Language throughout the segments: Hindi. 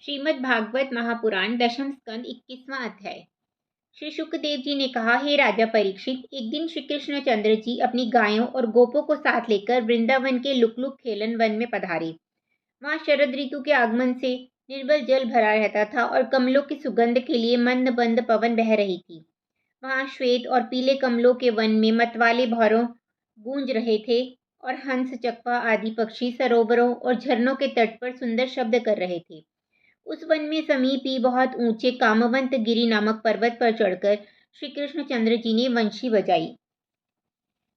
श्रीमद् भागवत महापुराण दशम स्कंद 21वां अध्याय। श्री शुकदेव जी ने कहा, हे राजा परीक्षित, एक दिन श्री कृष्णचंद्र जी अपनी गायों और गोपों को साथ लेकर वृंदावन के लुकलुक खेलन वन में पधारे। वहां शरद ऋतु के आगमन से निर्मल जल भरा रहता था और कमलों की सुगंध के लिए मंद मंद पवन बह रही थी। वहां श्वेत और पीले कमलों के वन में मतवाले भौरों गूंज रहे थे और हंस, चकवा आदि पक्षी सरोवरों और झरनों के तट पर सुंदर शब्द कर रहे थे। उस वन में समीप ही बहुत ऊंचे कामवंत गिरी नामक पर्वत पर चढ़कर श्री कृष्णचंद्र जी ने वंशी बजाई।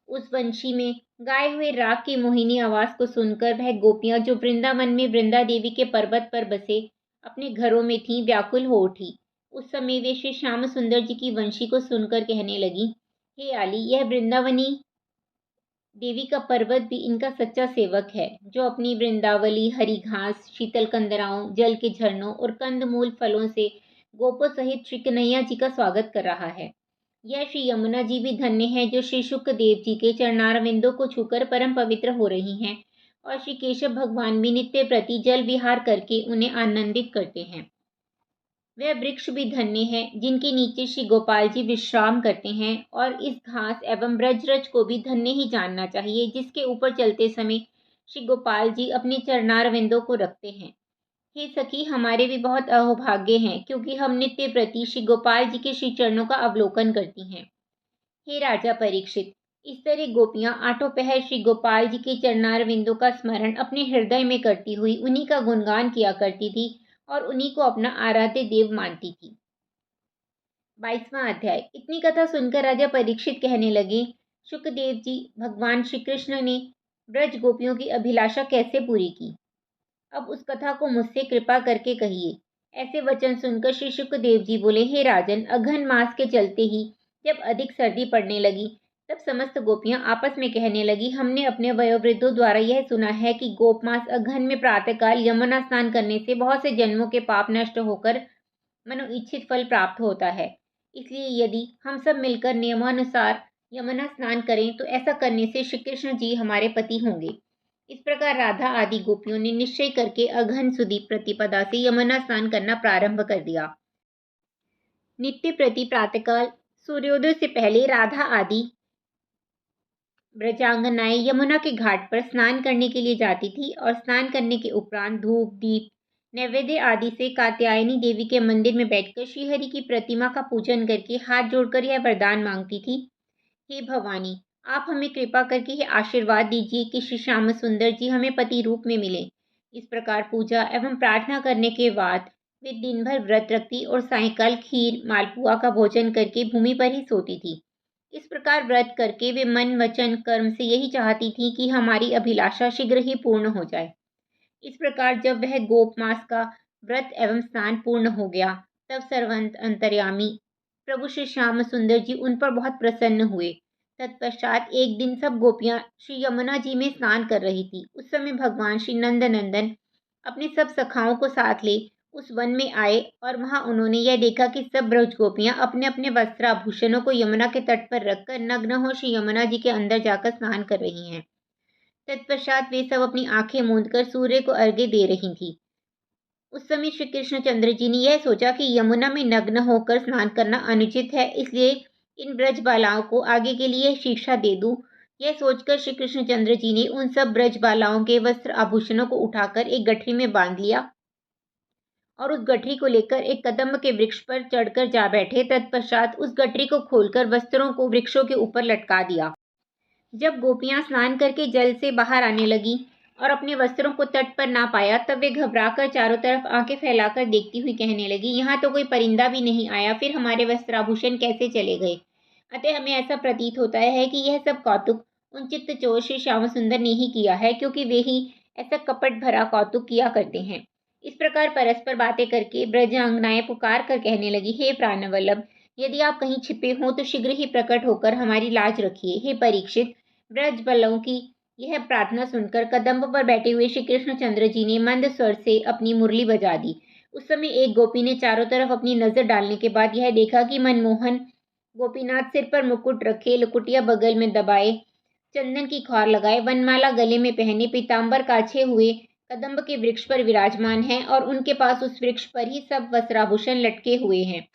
उस वंशी में गाए हुए राग की मोहिनी आवाज को सुनकर वह गोपियां जो वृंदावन में वृंदा देवी के पर्वत पर बसे अपने घरों में थीं, व्याकुल हो उठी। उस समय वे श्री श्याम सुंदर जी की वंशी को सुनकर कहने लगी, हे आली, यह वृंदावनी देवी का पर्वत भी इनका सच्चा सेवक है, जो अपनी वृंदावली हरी घास, शीतल कंदराओं, जल के झरनों और कंदमूल फलों से गोपों सहित श्री कन्हैया जी का स्वागत कर रहा है। यह श्री यमुना जी भी धन्य है, जो श्री शुकदेव जी के चरणारविंदों को छूकर परम पवित्र हो रही हैं, और श्री केशव भगवान भी नित्य प्रति जल विहार करके उन्हें आनंदित करते हैं। वह वृक्ष भी धन्य है, जिनके नीचे श्री गोपाल जी विश्राम करते हैं, और इस घास एवं ब्रजरज को भी धन्य ही जानना चाहिए, जिसके ऊपर चलते समय श्री गोपाल जी अपने चरणारविंदों को रखते हैं। हे सखी, हमारे भी बहुत अहोभाग्य हैं, क्योंकि हम नित्य प्रति श्री गोपाल जी के श्री चरणों का अवलोकन करती हैं। हे राजा परीक्षित, इस तरह गोपियां आठों पहर श्री गोपाल जी के चरणारविंदों का स्मरण अपने हृदय में करती हुई उन्हीं का गुणगान किया करती थी और उन्हीं को अपना आराध्य देव मानती थी। 22वां अध्याय। इतनी कथा सुनकर राजा परीक्षित कहने लगे, शुकदेव जी, भगवान श्री कृष्ण ने ब्रज गोपियों की अभिलाषा कैसे पूरी की? अब उस कथा को मुझसे कृपा करके कहिए। ऐसे वचन सुनकर श्री शुकदेव जी बोले, हे राजन, अघन मास के चलते ही जब अधिक सर्दी पड़ने लगी, तब समस्त गोपियां आपस में कहने लगी, हमने अपने वयोवृद्धों द्वारा यह सुना है कि गोप मास अघन में प्रातःकाल यमुना स्नान करने से बहुत से जन्मों के पाप नष्ट होकर मनोइच्छित फल प्राप्त होता है। इसलिए यदि हम सब मिलकर नियमानुसार यमुना स्नान करें तो ऐसा करने से श्री कृष्ण जी हमारे पति होंगे। इस प्रकार राधा आदि गोपियों ने निश्चय करके अघन सुदी प्रतिपदा से यमुना स्नान करना प्रारंभ कर दिया। नित्य प्रति प्रातःकाल सूर्योदय से पहले राधा आदि ब्रजांगनाएं यमुना के घाट पर स्नान करने के लिए जाती थी और स्नान करने के उपरांत धूप, दीप, नैवेद्य आदि से कात्यायनी देवी के मंदिर में बैठकर श्रीहरि की प्रतिमा का पूजन करके हाथ जोड़कर यह वरदान मांगती थी, हे भवानी, आप हमें कृपा करके यह आशीर्वाद दीजिए कि श्री श्याम सुंदर जी हमें पति रूप में मिले। इस प्रकार पूजा एवं प्रार्थना करने के बाद वे दिन भर व्रत रखती और सायंकाल खीर मालपुआ का भोजन करके भूमि पर ही सोती थी। इस प्रकार व्रत करके वे मन वचन कर्म से यही चाहती थी कि हमारी अभिलाषा शीघ्र ही पूर्ण हो जाए। इस प्रकार जब वह गोप मास का व्रत एवं स्नान पूर्ण हो गया, तब सर्वंत अंतर्यामी प्रभु श्री श्याम सुंदर जी उन पर बहुत प्रसन्न हुए। तत्पश्चात एक दिन सब गोपियां श्री यमुना जी में स्नान कर रही थी। उस समय भगवान श्री नंदनंदन अपने सब सखाओं को साथ ले उस वन में आए और वहां उन्होंने यह देखा कि सब ब्रज गोपियां अपने अपने वस्त्राभूषणों को यमुना के तट पर रखकर नग्न हो श्री यमुना जी के अंदर जाकर स्नान कर रही हैं। तत्पश्चात वे सब अपनी आंखें मूंदकर सूर्य को अर्घ्य दे रही थी। उस समय श्री कृष्णचंद्र जी ने यह सोचा कि यमुना में नग्न होकर स्नान करना अनुचित है, इसलिए इन ब्रज बालाओं को आगे के लिए शिक्षा दे दूं। यह सोचकर श्री कृष्णचंद्र जी ने उन सब ब्रज बालाओं के वस्त्र आभूषणों को उठाकर एक गठरी में बांध लिया और उस गठरी को लेकर एक कदम्ब के वृक्ष पर चढ़कर जा बैठे। तत्पश्चात उस गठरी को खोलकर वस्त्रों को वृक्षों के ऊपर लटका दिया। जब गोपियां स्नान करके जल से बाहर आने लगी और अपने वस्त्रों को तट पर ना पाया, तब वे घबराकर चारों तरफ आंखें फैलाकर देखती हुई कहने लगी, यहाँ तो कोई परिंदा भी नहीं आया, फिर हमारे वस्त्राभूषण कैसे चले गए? अतः हमें ऐसा प्रतीत होता है कि यह सब कौतुक उन चित्त चोर श्री श्याम सुंदर ने ही किया है, क्योंकि वे ही ऐसा कपट भरा कौतुक किया करते हैं। इस प्रकार परस्पर बातें करके ब्रजांगनाएं पुकार कर कहने लगी, हे प्राणवल्लभ, यदि आप कहीं छिपे हों तो शीघ्र ही प्रकट होकर हमारी लाज रखिए। हे परीक्षित, ब्रज बलों की यह प्रार्थना सुनकर कदम्ब पर बैठे हुए श्री कृष्णचंद्र जी ने मंद स्वर से अपनी मुरली बजा दी। उस समय एक गोपी ने चारों तरफ अपनी नजर डालने के बाद यह देखा कि मनमोहन गोपीनाथ सिर पर मुकुट रखे, लुकुटिया बगल में दबाए, चंदन की खौर लगाए, वनमाला गले में पहने, पीताम्बर काछे हुए, कदम्ब के वृक्ष पर विराजमान हैं और उनके पास उस वृक्ष पर ही सब वस्त्राभूषण लटके हुए हैं।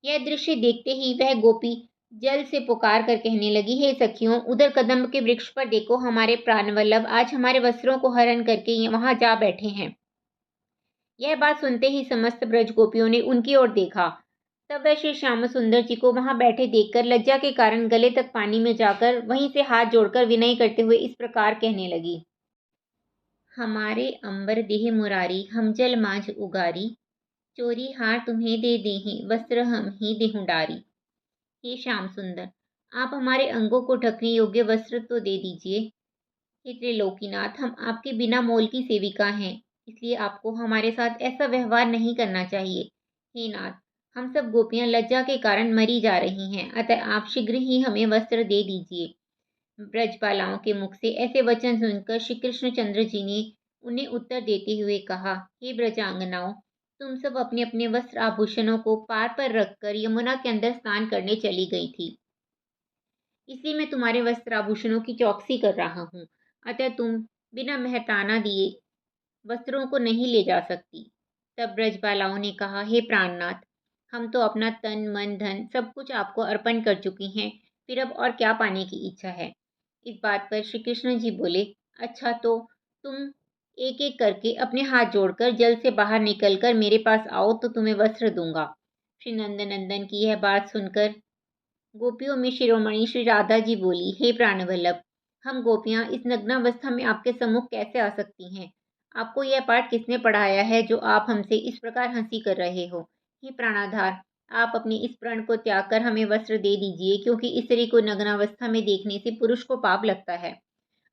यह दृश्य देखते ही वह गोपी जल से पुकार कर कहने लगी, हे सखियों, उधर कदम्ब के वृक्ष पर देखो, हमारे प्राणवल्लभ आज हमारे वस्त्रों को हरण करके वहां जा बैठे हैं। यह बात सुनते ही समस्त ब्रज गोपियों ने उनकी ओर देखा। तब वह श्री श्याम सुंदर जी को वहां बैठे देखकर लज्जा के कारण गले तक पानी में जाकर वहीं से हाथ जोड़कर विनय करते हुए इस प्रकार कहने लगी, हमारे अंबर देह मुरारी, हम जल मांझ उगारी, चोरी हार तुम्हें दे देहीं, वस्त्र हम ही देहूं डारी। हे श्याम सुंदर, आप हमारे अंगों को ढकने योग्य वस्त्र तो दे दीजिए। हे त्रिलोकीनाथ, हम आपके बिना मोल की सेविका हैं, इसलिए आपको हमारे साथ ऐसा व्यवहार नहीं करना चाहिए। हे नाथ, हम सब गोपियां लज्जा के कारण मरी जा रही हैं, अतः आप शीघ्र ही हमें वस्त्र दे दीजिए। ब्रजबालाओं के मुख से ऐसे वचन सुनकर श्री कृष्णचंद्र जी ने उन्हें उत्तर देते हुए कहा, हे ब्रजांगनाओं, तुम सब अपने अपने वस्त्र आभूषणों को पार पर रखकर यमुना के अंदर स्नान करने चली गई थी, इसलिए मैं तुम्हारे वस्त्र आभूषणों की चौकसी कर रहा हूँ, अतः तुम बिना मेहताना दिए वस्त्रों को नहीं ले जा सकती। तब ब्रजबालाओं ने कहा, हे प्राणनाथ, हम तो अपना तन मन धन सब कुछ आपको अर्पण कर चुकी हैं, फिर अब और क्या पाने की इच्छा है। इस बात पर श्री कृष्ण जी बोले, अच्छा तो तुम एक एक करके अपने हाथ जोड़कर जल से बाहर निकलकर मेरे पास आओ तो तुम्हें वस्त्र दूंगा। श्री नंदनंदन की यह बात सुनकर गोपियों में शिरोमणि श्री राधा जी बोली, हे प्राणवल्लभ, हम गोपियां इस नग्नावस्था में आपके सम्मुख कैसे आ सकती हैं। आपको यह पाठ किसने पढ़ाया है जो आप हमसे इस प्रकार हंसी कर रहे हो। हे प्राणाधार, आप अपने इस प्रण को त्याग कर हमें वस्त्र दे दीजिए, क्योंकि स्त्री को नग्नावस्था में देखने से पुरुष को पाप लगता है,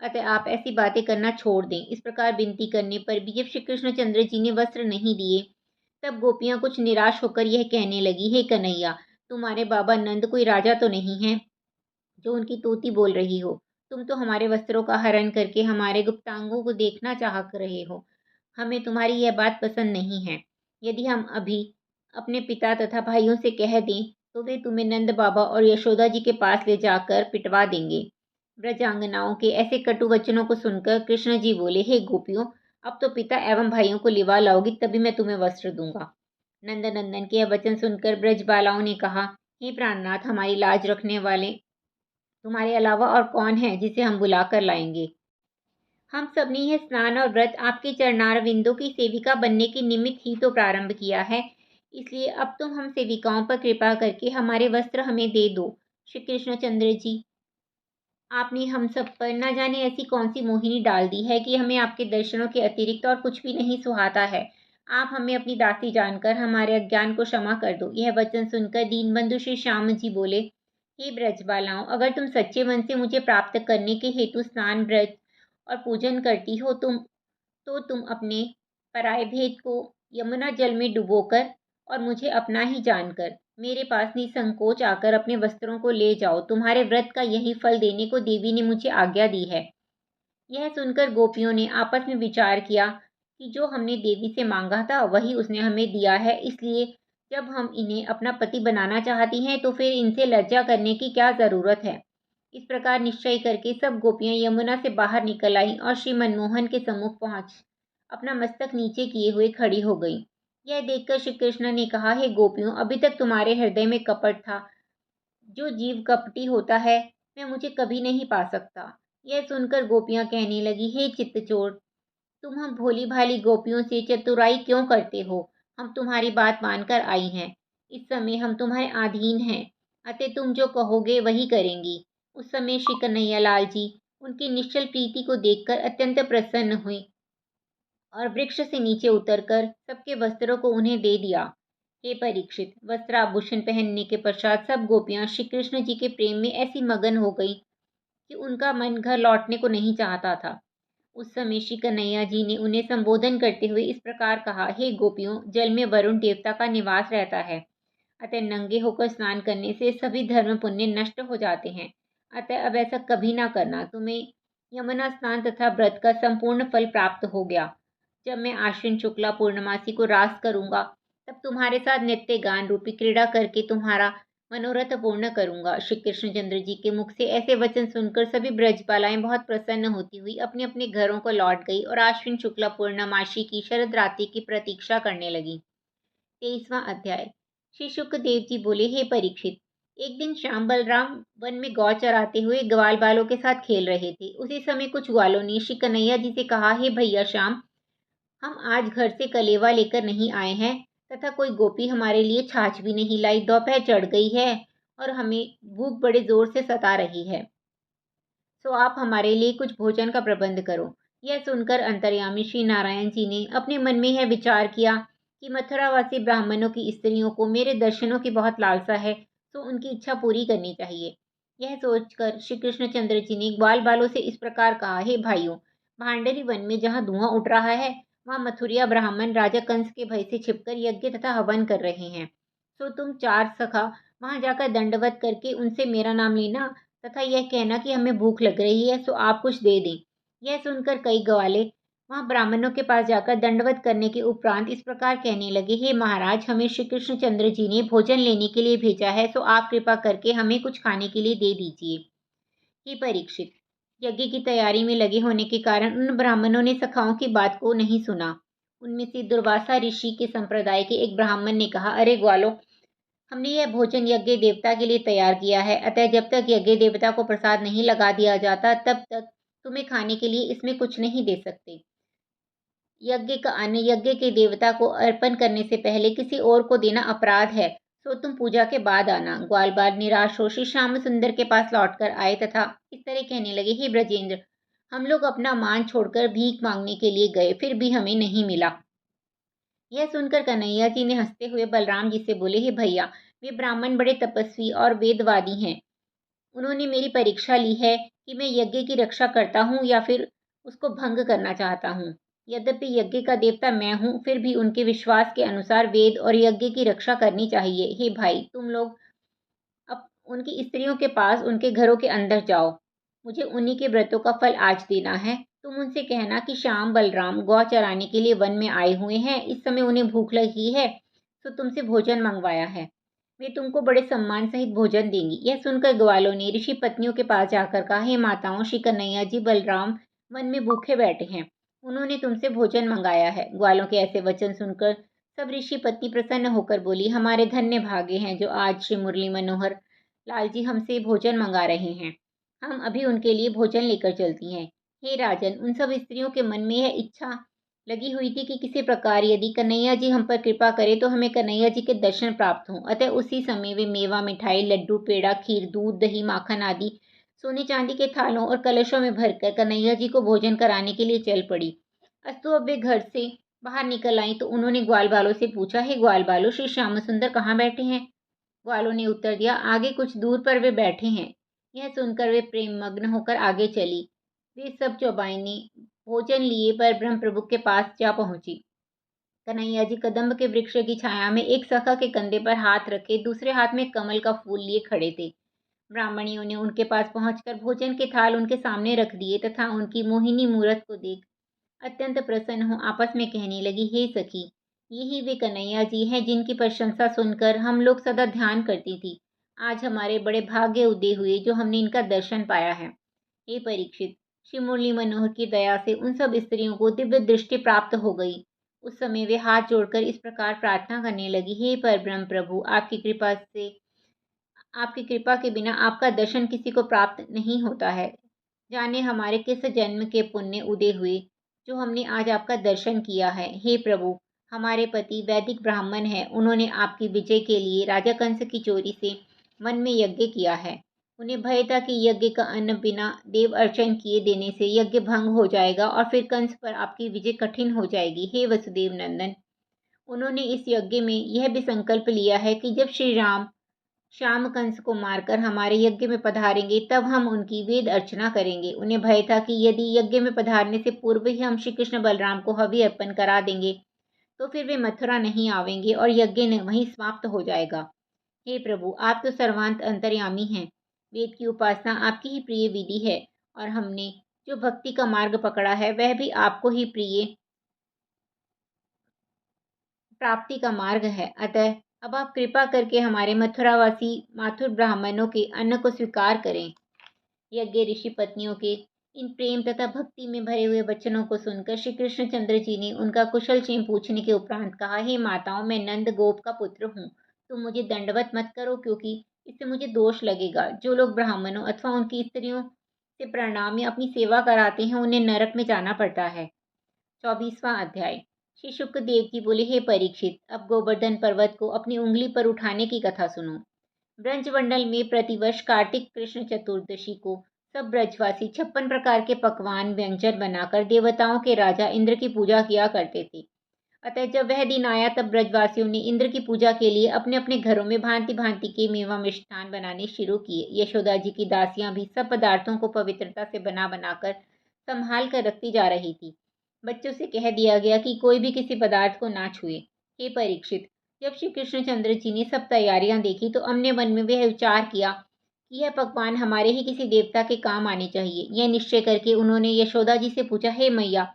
अतः आप ऐसी बातें करना छोड़ दें। इस प्रकार विनती करने पर भी जब श्री कृष्णचंद्र जी ने वस्त्र नहीं दिए, तब गोपियां कुछ निराश होकर यह कहने लगी, हे कन्हैया, तुम्हारे बाबा नंद कोई राजा तो नहीं है जो उनकी तोती बोल रही हो। तुम तो हमारे वस्त्रों का हरण करके हमारे गुप्तांगों को देखना चाह रहे हो। हमें तुम्हारी यह बात पसंद नहीं है। यदि हम अभी अपने पिता तथा भाइयों से कह दें तो वे तुम्हें नंद बाबा और यशोदा जी के पास ले जाकर पिटवा देंगे। ब्रजांगनाओं के ऐसे कटु वचनों को सुनकर कृष्ण जी बोले, हे गोपियों, अब तो पिता एवं भाइयों को लिवा लाओगी तभी मैं तुम्हें वस्त्र दूंगा। नंदनंदन के यह वचन सुनकर ब्रजबालाओं ने कहा, हे प्राणनाथ, हमारी लाज रखने वाले तुम्हारे अलावा और कौन है जिसे हम बुलाकर लाएंगे। हम सब ने यह स्नान और व्रत आपके चरणारविंदों की सेविका बनने के निमित्त ही तो प्रारंभ किया है, इसलिए अब तुम हम सेविकाओं पर कृपा करके हमारे वस्त्र हमें दे दो। श्री कृष्णचंद्र जी, आपने हम सब पर न जाने ऐसी कौन सी मोहिनी डाल दी है कि हमें आपके दर्शनों के अतिरिक्त और कुछ भी नहीं सुहाता है। आप हमें अपनी दासी जानकर हमारे अज्ञान को क्षमा कर दो। यह वचन सुनकर दीनबंधु श्री श्याम जी बोले, हे ब्रजबालाओं, अगर तुम सच्चे मन से मुझे प्राप्त करने के हेतु स्नान व्रत और पूजन करती हो तो तुम अपने पराय भेद को यमुना जल में डुबोकर और मुझे अपना ही जानकर मेरे पास निसंकोच आकर अपने वस्त्रों को ले जाओ। तुम्हारे व्रत का यही फल देने को देवी ने मुझे आज्ञा दी है। यह सुनकर गोपियों ने आपस में विचार किया कि जो हमने देवी से मांगा था वही उसने हमें दिया है, इसलिए जब हम इन्हें अपना पति बनाना चाहती हैं तो फिर इनसे लज्जा करने की क्या ज़रूरत है। इस प्रकार निश्चय करके सब गोपियां यमुना से बाहर निकल आईं और श्री मनमोहन के सम्मुख पहुंच अपना मस्तक नीचे किए हुए खड़ी हो गईं। यह देखकर श्री कृष्ण ने कहा, हे गोपियों, अभी तक तुम्हारे हृदय में कपट था। जो जीव कपटी होता है मैं मुझे कभी नहीं पा सकता। यह सुनकर गोपियां कहने लगी, हे चित्तचोर, तुम हम भोली भाली गोपियों से चतुराई क्यों करते हो। हम तुम्हारी बात मानकर आई हैं। इस समय हम तुम्हारे अधीन हैं, अतः तुम जो कहोगे वही करेंगी। उस समय श्री कन्हैया लाल जी उनकी निश्चल प्रीति को देखकर अत्यंत प्रसन्न हुए और वृक्ष से नीचे उतरकर सबके वस्त्रों को उन्हें दे दिया। हे परीक्षित, वस्त्राभूषण पहनने के पश्चात सब गोपियां श्री कृष्ण जी के प्रेम में ऐसी मगन हो गई कि उनका मन घर लौटने को नहीं चाहता था। उस समय श्री कन्हैया जी ने उन्हें संबोधन करते हुए इस प्रकार कहा, हे गोपियों, जल में वरुण देवता का निवास रहता है, अतः नंगे होकर स्नान करने से सभी धर्म पुण्य नष्ट हो जाते हैं। अतः अब ऐसा कभी ना करना। तुम्हें यमुना स्नान तथा व्रत का संपूर्ण फल प्राप्त हो गया। जब मैं आश्विन शुक्ला पूर्णमासी को रास करूंगा तब तुम्हारे साथ नित्य गान रूपी क्रीड़ा करके तुम्हारा मनोरथ पूर्ण करूंगा। श्री कृष्णचंद्र जी के मुख से ऐसे वचन सुनकर सभी ब्रजबालाएं बहुत प्रसन्न होती हुई अपने अपने घरों को लौट गई और आश्विन शुक्ला पूर्णमासी की शरद रात्रि की प्रतीक्षा करने लगी। 23वां अध्याय। श्री शुकदेव जी बोले, हे परीक्षित, एक दिन श्याम बलराम वन में गौ चराते हुए ग्वाल बालों के साथ खेल रहे थे। उसी समय कुछ ग्वालों ने श्री कन्हैया जी से कहा, हे भैया श्याम, हम आज घर से कलेवा लेकर नहीं आए हैं तथा कोई गोपी हमारे लिए छाछ भी नहीं लाई। दोपहर चढ़ गई है और हमें भूख बड़े जोर से सता रही है, सो आप हमारे लिए कुछ भोजन का प्रबंध करो। यह सुनकर अंतर्यामी श्री नारायण जी ने अपने मन में यह विचार किया कि मथुरावासी ब्राह्मणों की स्त्रियों को मेरे दर्शनों की बहुत लालसा है, तो उनकी इच्छा पूरी करनी चाहिए। यह सोचकर श्री कृष्णचंद्र जी ने ग्वाल बालों से इस प्रकार कहा, हे भाइयों, भांडरी वन में जहाँ धुआं उठ रहा है वहाँ मथुरिया ब्राह्मण राजा कंस के भय से छिपकर यज्ञ तथा हवन कर रहे हैं। सो तुम चार सखा वहां जाकर दंडवत करके उनसे मेरा नाम लेना तथा यह कहना कि हमें भूख लग रही है, सो आप कुछ दे दें। यह सुनकर कई ग्वाले वहां ब्राह्मणों के पास जाकर दंडवत करने के उपरांत इस प्रकार कहने लगे, हे महाराज, हमें श्री कृष्णचंद्र जी ने भोजन लेने के लिए भेजा है, सो आप कृपा करके हमें कुछ खाने के लिए दे दीजिए। हे परीक्षित, यज्ञ की तैयारी में लगे होने के कारण उन ब्राह्मणों ने सखाओं की बात को नहीं सुना। उनमें से दुर्वासा ऋषि के संप्रदाय के एक ब्राह्मण ने कहा, अरे ग्वालो, हमने यह भोजन यज्ञ देवता के लिए तैयार किया है, अतः जब तक यज्ञ देवता को प्रसाद नहीं लगा दिया जाता तब तक तुम्हें खाने के लिए इसमें कुछ नहीं दे सकते। यज्ञ का अन्न यज्ञ के देवता को अर्पण करने से पहले किसी और को देना अपराध है, सो तुम पूजा के बाद आना। ग्वाल बाल निराश हो श्री श्याम सुंदर के पास लौटकर आए तथा इस तरह कहने लगे, हे ब्रजेंद्र, हम लोग अपना मान छोड़कर भीख मांगने के लिए गए, फिर भी हमें नहीं मिला। यह सुनकर कन्हैया जी ने हंसते हुए बलराम जी से बोले, हे भैया, वे ब्राह्मण बड़े तपस्वी और वेदवादी हैं। उन्होंने मेरी परीक्षा ली है कि मैं यज्ञ की रक्षा करता हूँ या फिर उसको भंग करना चाहता हूँ। यद्यपि यज्ञ का देवता मैं हूँ, फिर भी उनके विश्वास के अनुसार वेद और यज्ञ की रक्षा करनी चाहिए। हे भाई, तुम लोग अब उनकी स्त्रियों के पास उनके घरों के अंदर जाओ। मुझे उन्हीं के व्रतों का फल आज देना है। तुम उनसे कहना कि श्याम बलराम गौ चराने के लिए वन में आए हुए हैं, इस समय उन्हें भूख लगी है, तो तुमसे भोजन मंगवाया है। वे तुमको बड़े सम्मान सहित भोजन देंगी। यह सुनकर ग्वालों ने ऋषि पत्नियों के पास जाकर कहा, हे माताओं, श्री कन्हैया जी बलराम वन में भूखे बैठे हैं, उन्होंने तुमसे भोजन मंगाया है। ग्वालों के ऐसे वचन सुनकर सब ऋषि पत्नी प्रसन्न होकर बोली, हमारे धन्य भागे हैं जो आज श्री मुरली मनोहर लाल जी हमसे भोजन मंगा रहे हैं। हम अभी उनके लिए भोजन लेकर चलती हैं। हे राजन, उन सब स्त्रियों के मन में यह इच्छा लगी हुई थी कि किसी प्रकार यदि कन्हैया जी हम पर कृपा करे तो हमें कन्हैया जी के दर्शन प्राप्त हों। अतः उसी समय वे मेवा, मिठाई, लड्डू, पेड़ा, खीर, दूध, दही, माखन आदि सोने चांदी के थालों और कलशों में भरकर कन्हैया जी को भोजन कराने के लिए चल पड़ी। अस्तु अब वे घर से बाहर निकल आई तो उन्होंने ग्वाल बालों से पूछा, हे ग्वाल बालों, श्री श्याम सुंदर कहाँ बैठे हैं? ग्वालों ने उत्तर दिया, आगे कुछ दूर पर वे बैठे हैं। यह सुनकर वे प्रेम मग्न होकर आगे चली। वे सब चौबाइनी भोजन लिए पर ब्रह्म प्रभु के पास जा पहुंची। कन्हैया जी कदम्ब के वृक्ष की छाया में एक सखा के कंधे पर हाथ रखे दूसरे हाथ में कमल का फूल लिए खड़े थे। ब्राह्मणियों ने उनके पास पहुंचकर भोजन के थाल उनके सामने रख दिए तथा उनकी मोहिनी मूरत को देख अत्यंत प्रसन्न हो आपस में कहने लगी, हे सखी, यही वे कन्हैया जी हैं जिनकी प्रशंसा सुनकर हम लोग सदा ध्यान करती थी। आज हमारे बड़े भाग्य उदय हुए जो हमने इनका दर्शन पाया है। हे परीक्षित, श्री मुरली मनोहर की दया से उन सब स्त्रियों को दिव्य दृष्टि प्राप्त हो गई। उस समय वे हाथ जोड़कर इस प्रकार प्रार्थना करने लगी, हे परब्रह्म प्रभु, आपकी कृपा के बिना आपका दर्शन किसी को प्राप्त नहीं होता है। जाने हमारे किस जन्म के पुण्य उदय हुए जो हमने आज आपका दर्शन किया है। हे प्रभु, हमारे पति वैदिक ब्राह्मण हैं, उन्होंने आपकी विजय के लिए राजा कंस की चोरी से वन में यज्ञ किया है। उन्हें भय था कि यज्ञ का अन्न बिना देव अर्चन किए देने से यज्ञ भंग हो जाएगा और फिर कंस पर आपकी विजय कठिन हो जाएगी। हे वसुदेव नंदन, उन्होंने इस यज्ञ में यह भी संकल्प लिया है कि जब श्री राम श्याम कंस को मारकर हमारे यज्ञ में पधारेंगे तब हम उनकी वेद अर्चना करेंगे। उन्हें भय था कि यदि यज्ञ में पधारने से पूर्व ही हम श्री कृष्ण बलराम को हवि अर्पण करा देंगे तो फिर वे मथुरा नहीं आवेंगे और यज्ञ वहीं समाप्त हो जाएगा। हे प्रभु, आप तो सर्वांत अंतर्यामी हैं। वेद की उपासना आपकी ही प्रिय विधि है और हमने जो भक्ति का मार्ग पकड़ा है वह भी आपको ही प्रिय प्राप्ति का मार्ग है। अतः अब आप कृपा करके हमारे मथुरावासी माथुर ब्राह्मणों के अन्न को स्वीकार करें। यज्ञ ऋषि पत्नियों के इन प्रेम तथा भक्ति में भरे हुए वचनों को सुनकर श्री कृष्णचंद्र जी ने उनका कुशल क्षेम पूछने के उपरांत कहा, हे माताओं, मैं नंद गोप का पुत्र हूँ। तुम मुझे दंडवत मत करो, क्योंकि इससे मुझे दोष लगेगा। जो लोग ब्राह्मणों अथवा उनकी स्त्रियों से प्रणाम या अपनी सेवा कराते हैं, उन्हें नरक में जाना पड़ता है। 24वां अध्याय। श्री शुकदेव जी बोले, हे परीक्षित, अब गोवर्धन पर्वत को अपनी उंगली पर उठाने की कथा सुनो। ब्रजमंडल में प्रतिवर्ष कार्तिक कृष्ण चतुर्दशी को सब ब्रजवासी 56 प्रकार के पकवान व्यंजन बनाकर देवताओं के राजा इंद्र की पूजा किया करते थे। अतः जब वह दिन आया, तब ब्रजवासियों ने इंद्र की पूजा के लिए अपने अपने घरों में भांति भांति के मेवा मिष्ठान बनाने शुरू किए। यशोदा जी की दासियां भी सब पदार्थों को पवित्रता से बना बनाकर संभाल कर रखती जा रही थी। बच्चों से कह दिया गया कि कोई भी किसी पदार्थ को ना छुए। हे परीक्षित, जब श्री कृष्णचंद्र जी ने सब तैयारियां देखी, तो अपने मन में वह विचार किया कि यह पकवान हमारे ही किसी देवता के काम आने चाहिए। यह निश्चय करके उन्होंने यशोदा जी से पूछा, हे मैया,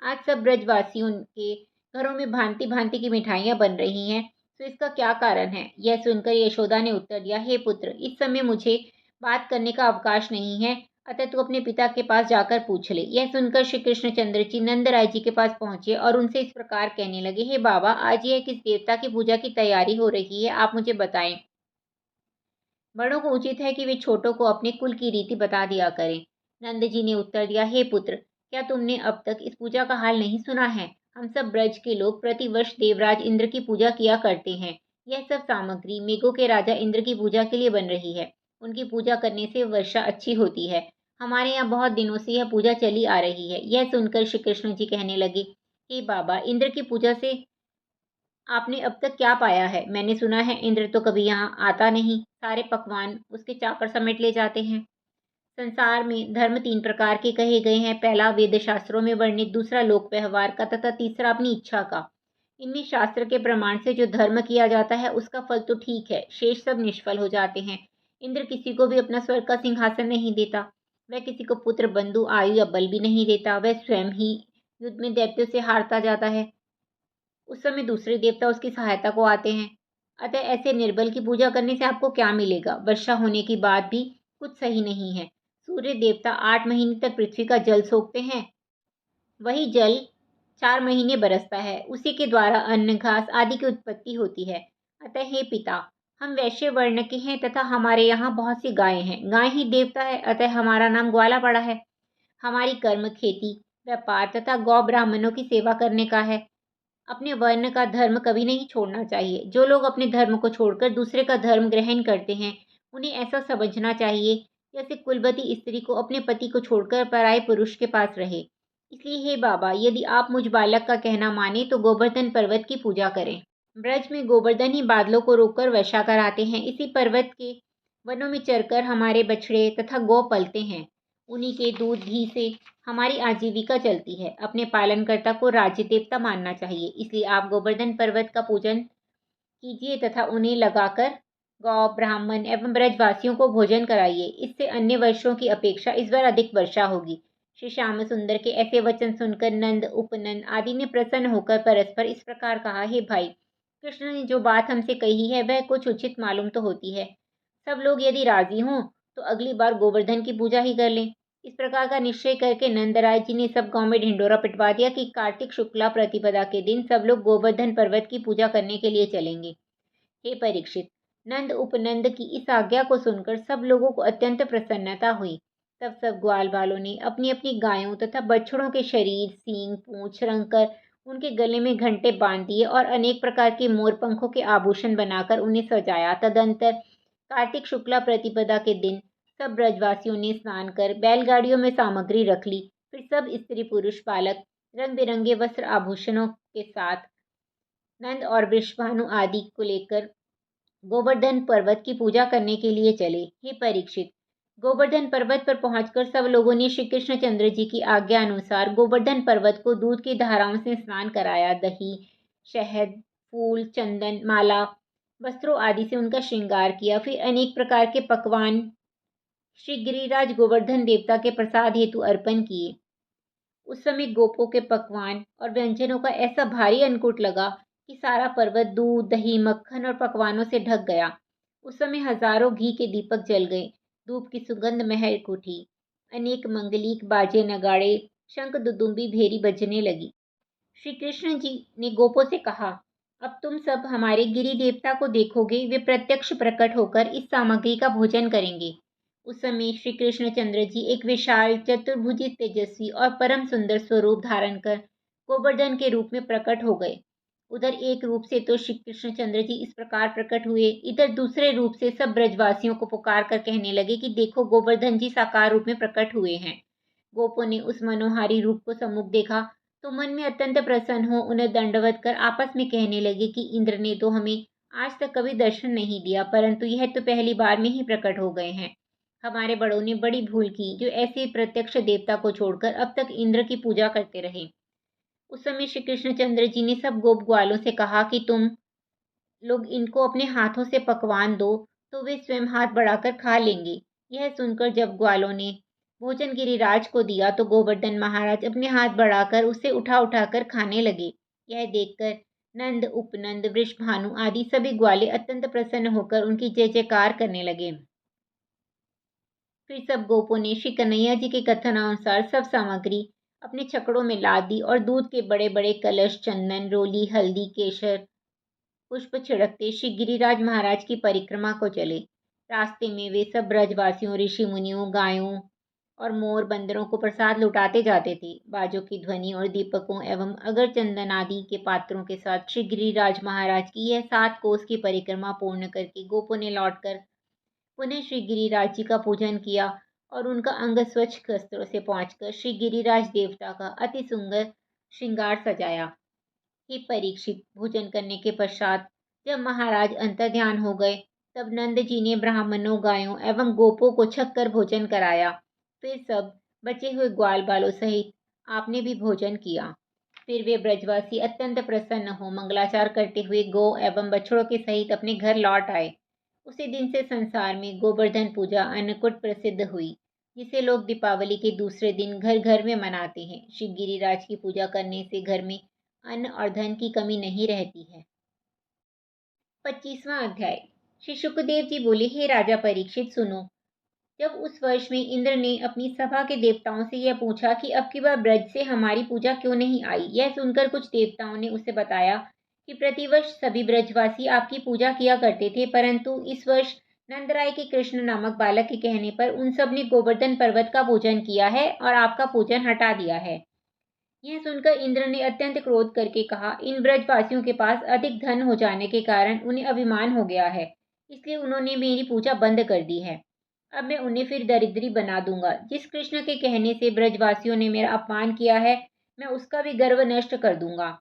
आज सब ब्रजवासियों के घरों में भांति भांति की मिठाइयाँ बन रही हैं, तो इसका क्या कारण है? यह सुनकर यशोदा ने उत्तर दिया, हे पुत्र, इस समय मुझे बात करने का अवकाश नहीं है, अतः तू अपने पिता के पास जाकर पूछ ले। यह सुनकर श्री कृष्णचंद्र जी नंदराय जी के पास पहुंचे और उनसे इस प्रकार कहने लगे, हे बाबा, आज यह किस देवता की पूजा की तैयारी हो रही है, आप मुझे बताएं। बड़ों को उचित है कि वे छोटों को अपने कुल की रीति बता दिया करें। नंद जी ने उत्तर दिया, हे पुत्र, क्या तुमने अब तक इस पूजा का हाल नहीं सुना है? हम सब ब्रज के लोग प्रतिवर्ष देवराज इंद्र की पूजा किया करते हैं। यह सब सामग्री मेघों के राजा इंद्र की पूजा के लिए बन रही है। उनकी पूजा करने से वर्षा अच्छी होती है। हमारे यहाँ बहुत दिनों से यह पूजा चली आ रही है। यह सुनकर श्री कृष्ण जी कहने लगे, हे बाबा, इंद्र की पूजा से आपने अब तक क्या पाया है? मैंने सुना है इंद्र तो कभी यहाँ आता नहीं, सारे पकवान उसके चाकर समेट ले जाते हैं। संसार में धर्म 3 प्रकार के कहे गए हैं। पहला वेद शास्त्रों में वर्णित, दूसरा लोक व्यवहार का तथा तीसरा अपनी इच्छा का। इनमें शास्त्र के प्रमाण से जो धर्म किया जाता है, उसका फल तो ठीक है, शेष सब निष्फल हो जाते हैं। इंद्र किसी को भी अपना स्वर्ग का सिंहासन नहीं देता। वह किसी को पुत्र, बंधु, आयु या बल भी नहीं देता। वह स्वयं ही युद्ध में दैत्यों से हारता जाता है। उस समय दूसरे देवता उसकी सहायता को आते हैं। अतः ऐसे निर्बल की पूजा करने से आपको क्या मिलेगा? वर्षा होने की बात भी कुछ सही नहीं है। सूर्य देवता 8 महीने तक पृथ्वी का जल सोखते हैं। वही जल 4 महीने बरसता है। उसी के द्वारा अन्न, घास आदि की उत्पत्ति होती है। अतः हे पिता, हम वैश्य वर्ण के हैं तथा हमारे यहाँ बहुत सी गायें हैं। गाय ही देवता है, अतः हमारा नाम ग्वाला पड़ा है। हमारी कर्म खेती, व्यापार तथा गौ ब्राह्मणों की सेवा करने का है। अपने वर्ण का धर्म कभी नहीं छोड़ना चाहिए। जो लोग अपने धर्म को छोड़कर दूसरे का धर्म ग्रहण करते हैं, उन्हें ऐसा समझना चाहिए जैसे कुलवती स्त्री को अपने पति को छोड़कर पराये पुरुष के पास रहे। इसलिए हे बाबा, यदि आप मुझ बालक का कहना माने तो गोवर्धन पर्वत की पूजा करें। ब्रज में गोवर्धन ही बादलों को रोककर वर्षा कराते हैं। इसी पर्वत के वनों में चरकर हमारे बछड़े तथा गौ पलते हैं। उन्हीं के दूध घी से हमारी आजीविका चलती है। अपने पालनकर्ता को राज्य देवता मानना चाहिए। इसलिए आप गोवर्धन पर्वत का पूजन कीजिए तथा उन्हें लगाकर गौ, ब्राह्मण एवं ब्रजवासियों को भोजन कराइए। इससे अन्य वर्षों की अपेक्षा इस बार अधिक वर्षा होगी। श्री श्याम सुंदर के ऐसे वचन सुनकर नंद, उपनंद आदि ने प्रसन्न होकर परस्पर इस प्रकार कहा, हे भाई, कृष्ण ने जो बात हमसे कही है, वह कुछ उचित मालूम तो होती है। सब लोग यदि राजी हों तो अगली बार गोवर्धन की पूजा ही कर लें। इस प्रकार का निश्चय करके नंदराय जी ने सब गांव में ढिंडोरा पिटवा दिया कि कार्तिक शुक्ला प्रतिपदा के दिन सब लोग गोवर्धन पर्वत की पूजा करने के लिए चलेंगे। हे परीक्षित, नंद उपनंद की इस आज्ञा को सुनकर सब लोगों को अत्यंत प्रसन्नता हुई। तब सब ग्वाल वालों ने अपनी अपनी गायों तथा बछड़ों के शरीर, सींग, पूंछ रंगकर उनके गले में घंटे बांध दिए और अनेक प्रकार के मोर पंखों के आभूषण बनाकर उन्हें सजाया। तदंतर कार्तिक शुक्ला प्रतिपदा के दिन सब ब्रजवासियों ने स्नान कर बैलगाड़ियों में सामग्री रख ली। फिर सब स्त्री पुरुष बालक रंग बिरंगे वस्त्र आभूषणों के साथ नंद और वृषभानु आदि को लेकर गोवर्धन पर्वत की पूजा करने के लिए चले। हे परीक्षित, गोवर्धन पर्वत पर पहुंचकर सब लोगों ने श्री कृष्णचंद्र जी की आज्ञा अनुसार गोवर्धन पर्वत को दूध की धाराओं से स्नान कराया। दही, शहद, फूल, चंदन, माला, वस्त्रों आदि से उनका श्रृंगार किया। फिर अनेक प्रकार के पकवान श्री गिरिराज गोवर्धन देवता के प्रसाद हेतु अर्पण किए। उस समय गोपों के पकवान और व्यंजनों का ऐसा भारी अन्नकूट लगा कि सारा पर्वत दूध, दही, मक्खन और पकवानों से ढक गया। उस समय हजारों घी के दीपक जल गए, धूप की सुगंध महक उठी, अनेक मंगलीक बाजे नगाड़े, शंख दुदुम्बी भेरी बजने लगी। श्री कृष्ण जी ने गोपों से कहा, अब तुम सब हमारे गिरि देवता को देखोगे, वे प्रत्यक्ष प्रकट होकर इस सामग्री का भोजन करेंगे। उस समय श्री कृष्णचंद्र जी एक विशाल चतुर्भुजी तेजस्वी और परम सुंदर स्वरूप धारण कर गोवर्धन के रूप में प्रकट हो गए। उधर एक रूप से तो श्री कृष्णचंद्र जी इस प्रकार प्रकट हुए, इधर दूसरे रूप से सब ब्रजवासियों को पुकार कर कहने लगे कि देखो, गोवर्धन जी साकार रूप में प्रकट हुए हैं। गोपों ने उस मनोहारी रूप को सम्मुख देखा तो मन में अत्यंत प्रसन्न हो उन्हें दंडवत कर आपस में कहने लगे कि इंद्र ने तो हमें आज तक कभी दर्शन नहीं दिया, परंतु यह तो पहली बार में ही प्रकट हो गए हैं। हमारे बड़ों ने बड़ी भूल की जो ऐसे प्रत्यक्ष देवता को छोड़कर अब तक इंद्र की पूजा करते रहे। उस समय श्री कृष्णचंद्र जी ने सब गोप ग्वालों से कहा कि तुम लोग इनको अपने हाथों से पकवान दो तो वे स्वयं हाथ बढ़ाकर खा लेंगे। यह सुनकर जब ग्वालों ने भोजन गिरिराज को दिया तो गोवर्धन महाराज अपने हाथ बढ़ाकर उसे उठा उठाकर खाने लगे। यह देखकर नंद, उपनंद, वृषभानु आदि सभी ग्वाले अत्यंत प्रसन्न होकर उनकी जय जयकार करने लगे। फिर सब गोपों ने श्री कन्हैया जी के कथनानुसार सब सामग्री अपने छकड़ों में लाद दी और दूध के बड़े बड़े कलश, चंदन, रोली, हल्दी, केसर, पुष्प छिड़कते श्री गिरिराज महाराज की परिक्रमा को चले। रास्ते में वे सब ब्रजवासियों, ऋषि मुनियों, गायों और मोर बंदरों को प्रसाद लुटाते जाते थे। बाजों की ध्वनि और दीपकों एवं अगर चंदन आदि के पात्रों के साथ श्री गिरिराज महाराज की यह 7 कोस की परिक्रमा पूर्ण करके गोपों ने लौटकर पुनः श्री गिरिराज जी का पूजन किया और उनका अंग स्वच्छ वस्त्रों से पहुंचकर श्री गिरिराज देवता का अति सुंदर श्रृंगार सजाया। हे परीक्षित, भोजन करने के पश्चात जब महाराज अंतर्ध्यान हो गए तब नंद जी ने ब्राह्मणों, गायों एवं गोपों को छक कर भोजन कराया। फिर सब बचे हुए ग्वाल बालों सहित आपने भी भोजन किया। फिर वे ब्रजवासी अत्यंत प्रसन्न हो मंगलाचार करते हुए गौ एवं बछड़ों के सहित अपने घर लौट आए। उसी दिन से संसार में गोवर्धन पूजा अन्नकूट प्रसिद्ध हुई, जिसे लोग दीपावली के दूसरे दिन घर घर में मनाते हैं। श्री गिरिराज की पूजा करने से घर में अन्न और धन की कमी नहीं रहती है। 25वां अध्याय। श्री शुकदेव जी बोले, हे राजा परीक्षित, सुनो। जब उस वर्ष में इंद्र ने अपनी सभा के देवताओं से यह पूछा कि अब की बार ब्रज से हमारी पूजा क्यों नहीं आई, यह सुनकर कुछ देवताओं ने उसे बताया कि प्रतिवर्ष सभी ब्रजवासी आपकी पूजा किया करते थे, परंतु इस वर्ष नंदराय के कृष्ण नामक बालक के कहने पर उन सब ने गोवर्धन पर्वत का पूजन किया है और आपका पूजन हटा दिया है। यह सुनकर इंद्र ने अत्यंत क्रोध करके कहा, इन ब्रजवासियों के पास अधिक धन हो जाने के कारण उन्हें अभिमान हो गया है, इसलिए उन्होंने मेरी पूजा बंद कर दी है। अब मैं उन्हें फिर दरिद्री बना दूंगा। जिस कृष्ण के कहने से ब्रजवासियों ने मेरा अपमान किया है, मैं उसका भी गर्व नष्ट कर दूंगा।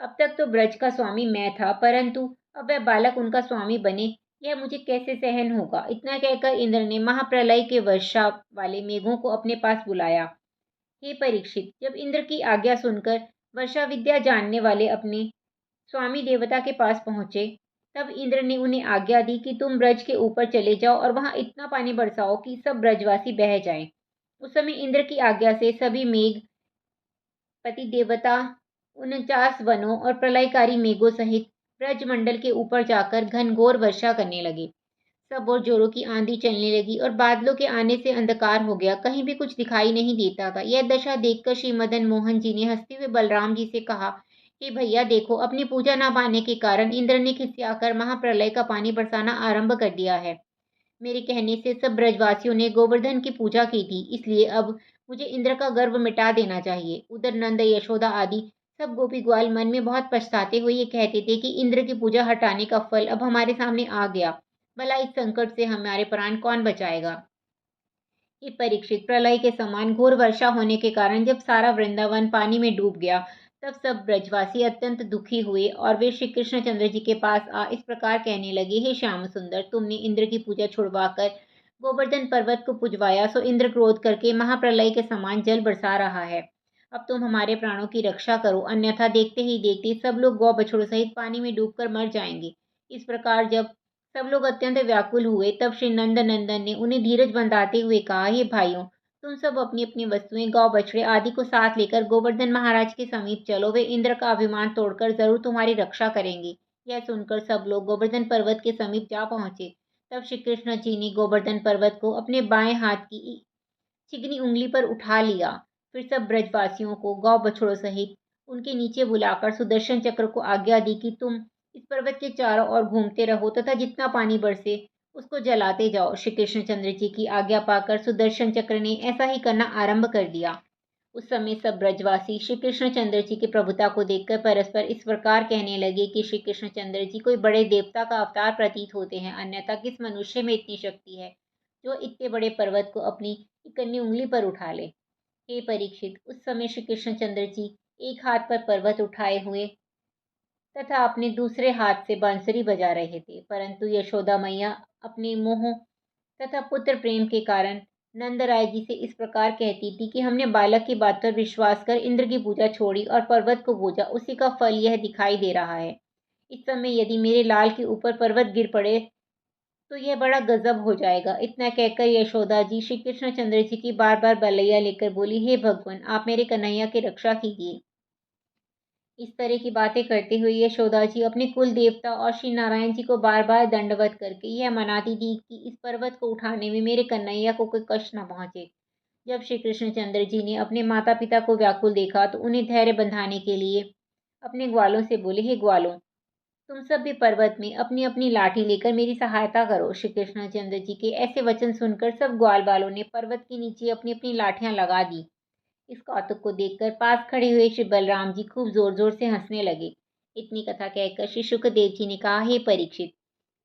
अब तक तो ब्रज का स्वामी मैं था, परंतु अब वह बालक उनका स्वामी बने, यह मुझे कैसे सहन होगा। इतना कहकर इंद्र ने महाप्रलय के वर्षा वाले मेघों को अपने पास बुलाया। हे परीक्षित, जब इंद्र की आज्ञा सुनकर वर्षा विद्या जानने वाले अपने स्वामी देवता के पास पहुंचे, तब इंद्र ने उन्हें आज्ञा दी कि तुम ब्रज के ऊपर चले जाओ और वहां इतना पानी बरसाओ कि सब ब्रजवासी बह जाएं। उस समय इंद्र की आज्ञा से सभी मेघ पति देवता 49 वनों और प्रलयकारी मेघों सहित ब्रजमंडल के ऊपर जाकर घनघोर वर्षा करने लगे। सब और जोरों की आंधी चलने लगी और बादलों के आने से अंधकार हो गया, कहीं भी कुछ दिखाई नहीं देता था। यह दशा देखकर श्री मदन मोहन जी ने हंसते हुए बलराम जी से कहा कि भैया देखो, अपनी पूजा न पाने के कारण इंद्र ने खिसियाकर महाप्रलय का पानी बरसाना आरंभ कर दिया है। मेरे कहने से सब ब्रजवासियों ने गोवर्धन की पूजा की थी, इसलिए अब मुझे इंद्र का गर्व मिटा देना चाहिए। उधर नंद, यशोदा आदि सब गोपी ग्वाल मन में बहुत पछताते हुए ये कहते थे कि इंद्र की पूजा हटाने का फल अब हमारे सामने आ गया, भला इस संकट से हमारे प्राण कौन बचाएगा। ये परीक्षित, प्रलय के समान घोर वर्षा होने के कारण जब सारा वृंदावन पानी में डूब गया, तब सब ब्रजवासी अत्यंत दुखी हुए और वे श्री कृष्णचंद्र जी के पास आ इस प्रकार कहने लगे, हे श्याम सुंदर, तुमने इंद्र की पूजा छुड़वाकर गोवर्धन पर्वत को पुजवाया, सो इंद्र क्रोध करके महाप्रलय के समान जल बरसा रहा है। अब तुम हमारे प्राणों की रक्षा करो, अन्यथा देखते ही देखते सब लोग गौ बछड़ों सहित पानी में डूबकर मर जाएंगे। इस प्रकार जब सब लोग अत्यंत व्याकुल हुए, तब श्री नंद नंदन ने उन्हें धीरज बंधाते हुए कहा, हे भाइयों, तुम सब अपनी अपनी वस्तुएं, गौ बछड़े आदि को साथ लेकर गोवर्धन महाराज के समीप चलो। वे इंद्र का अभिमान तोड़कर जरूर तुम्हारी रक्षा करेंगे। यह सुनकर सब लोग गोवर्धन पर्वत के समीप जा पहुंचे। तब श्री कृष्ण जी ने गोवर्धन पर्वत को अपने बाएं हाथ की चिकनी उंगली पर उठा लिया। फिर सब ब्रजवासियों को गौ बछड़ों सहित उनके नीचे बुलाकर सुदर्शन चक्र को आज्ञा दी कि तुम इस पर्वत के चारों ओर घूमते रहो तथा जितना पानी बरसे उसको जलाते जाओ। श्री कृष्णचंद्र जी की आज्ञा पाकर सुदर्शन चक्र ने ऐसा ही करना आरंभ कर दिया। उस समय सब ब्रजवासी श्री कृष्णचंद्र जी की प्रभुता को देखकर परस्पर इस प्रकार कहने लगे कि श्री कृष्णचंद्र जी कोई बड़े देवता का अवतार प्रतीत होते हैं, अन्यथा किस मनुष्य में इतनी शक्ति है जो इतने बड़े पर्वत को अपनी इकन्नी उंगली पर उठा ले। हे परीक्षित, उस समय श्री कृष्णचंद्र जी एक हाथ पर पर्वत उठाए हुए तथा अपने दूसरे हाथ से बांसुरी बजा रहे थे, परंतु यशोदा मैया अपने मोह तथा पुत्र प्रेम के कारण नंदराय जी से इस प्रकार कहती थी कि हमने बालक की बात पर विश्वास कर इंद्र की पूजा छोड़ी और पर्वत को पूजा, उसी का फल यह दिखाई दे रहा है। इस समय यदि मेरे लाल के ऊपर पर्वत गिर पड़े तो यह बड़ा गजब हो जाएगा। इतना कहकर यशोदा जी श्री कृष्णचंद्र जी की बार बार बलैया लेकर बोली, हे भगवान, आप मेरे कन्हैया की रक्षा कीजिए। इस तरह की बातें करते हुए यशोदा जी अपने कुल देवता और श्री नारायण जी को बार बार दंडवत करके यह मनाती थी कि इस पर्वत को उठाने में मेरे कन्हैया को कोई कष्ट न पहुंचे। जब श्री कृष्णचंद्र जी ने अपने माता पिता को व्याकुल देखा तो उन्हें धैर्य बंधाने के लिए अपने ग्वालों से बोले, हे ग्वालों, तुम सब भी पर्वत में अपनी अपनी लाठी लेकर मेरी सहायता करो। श्री कृष्णचंद्र जी के ऐसे वचन सुनकर सब ग्वाल बालों ने पर्वत के नीचे अपनी अपनी लाठियां लगा दी। इस कौतुक को देखकर पास खड़े हुए श्री बलराम जी खूब जोर जोर से हंसने लगे। इतनी कथा कहकर श्री शुकदेव जी ने कहा, हे परीक्षित,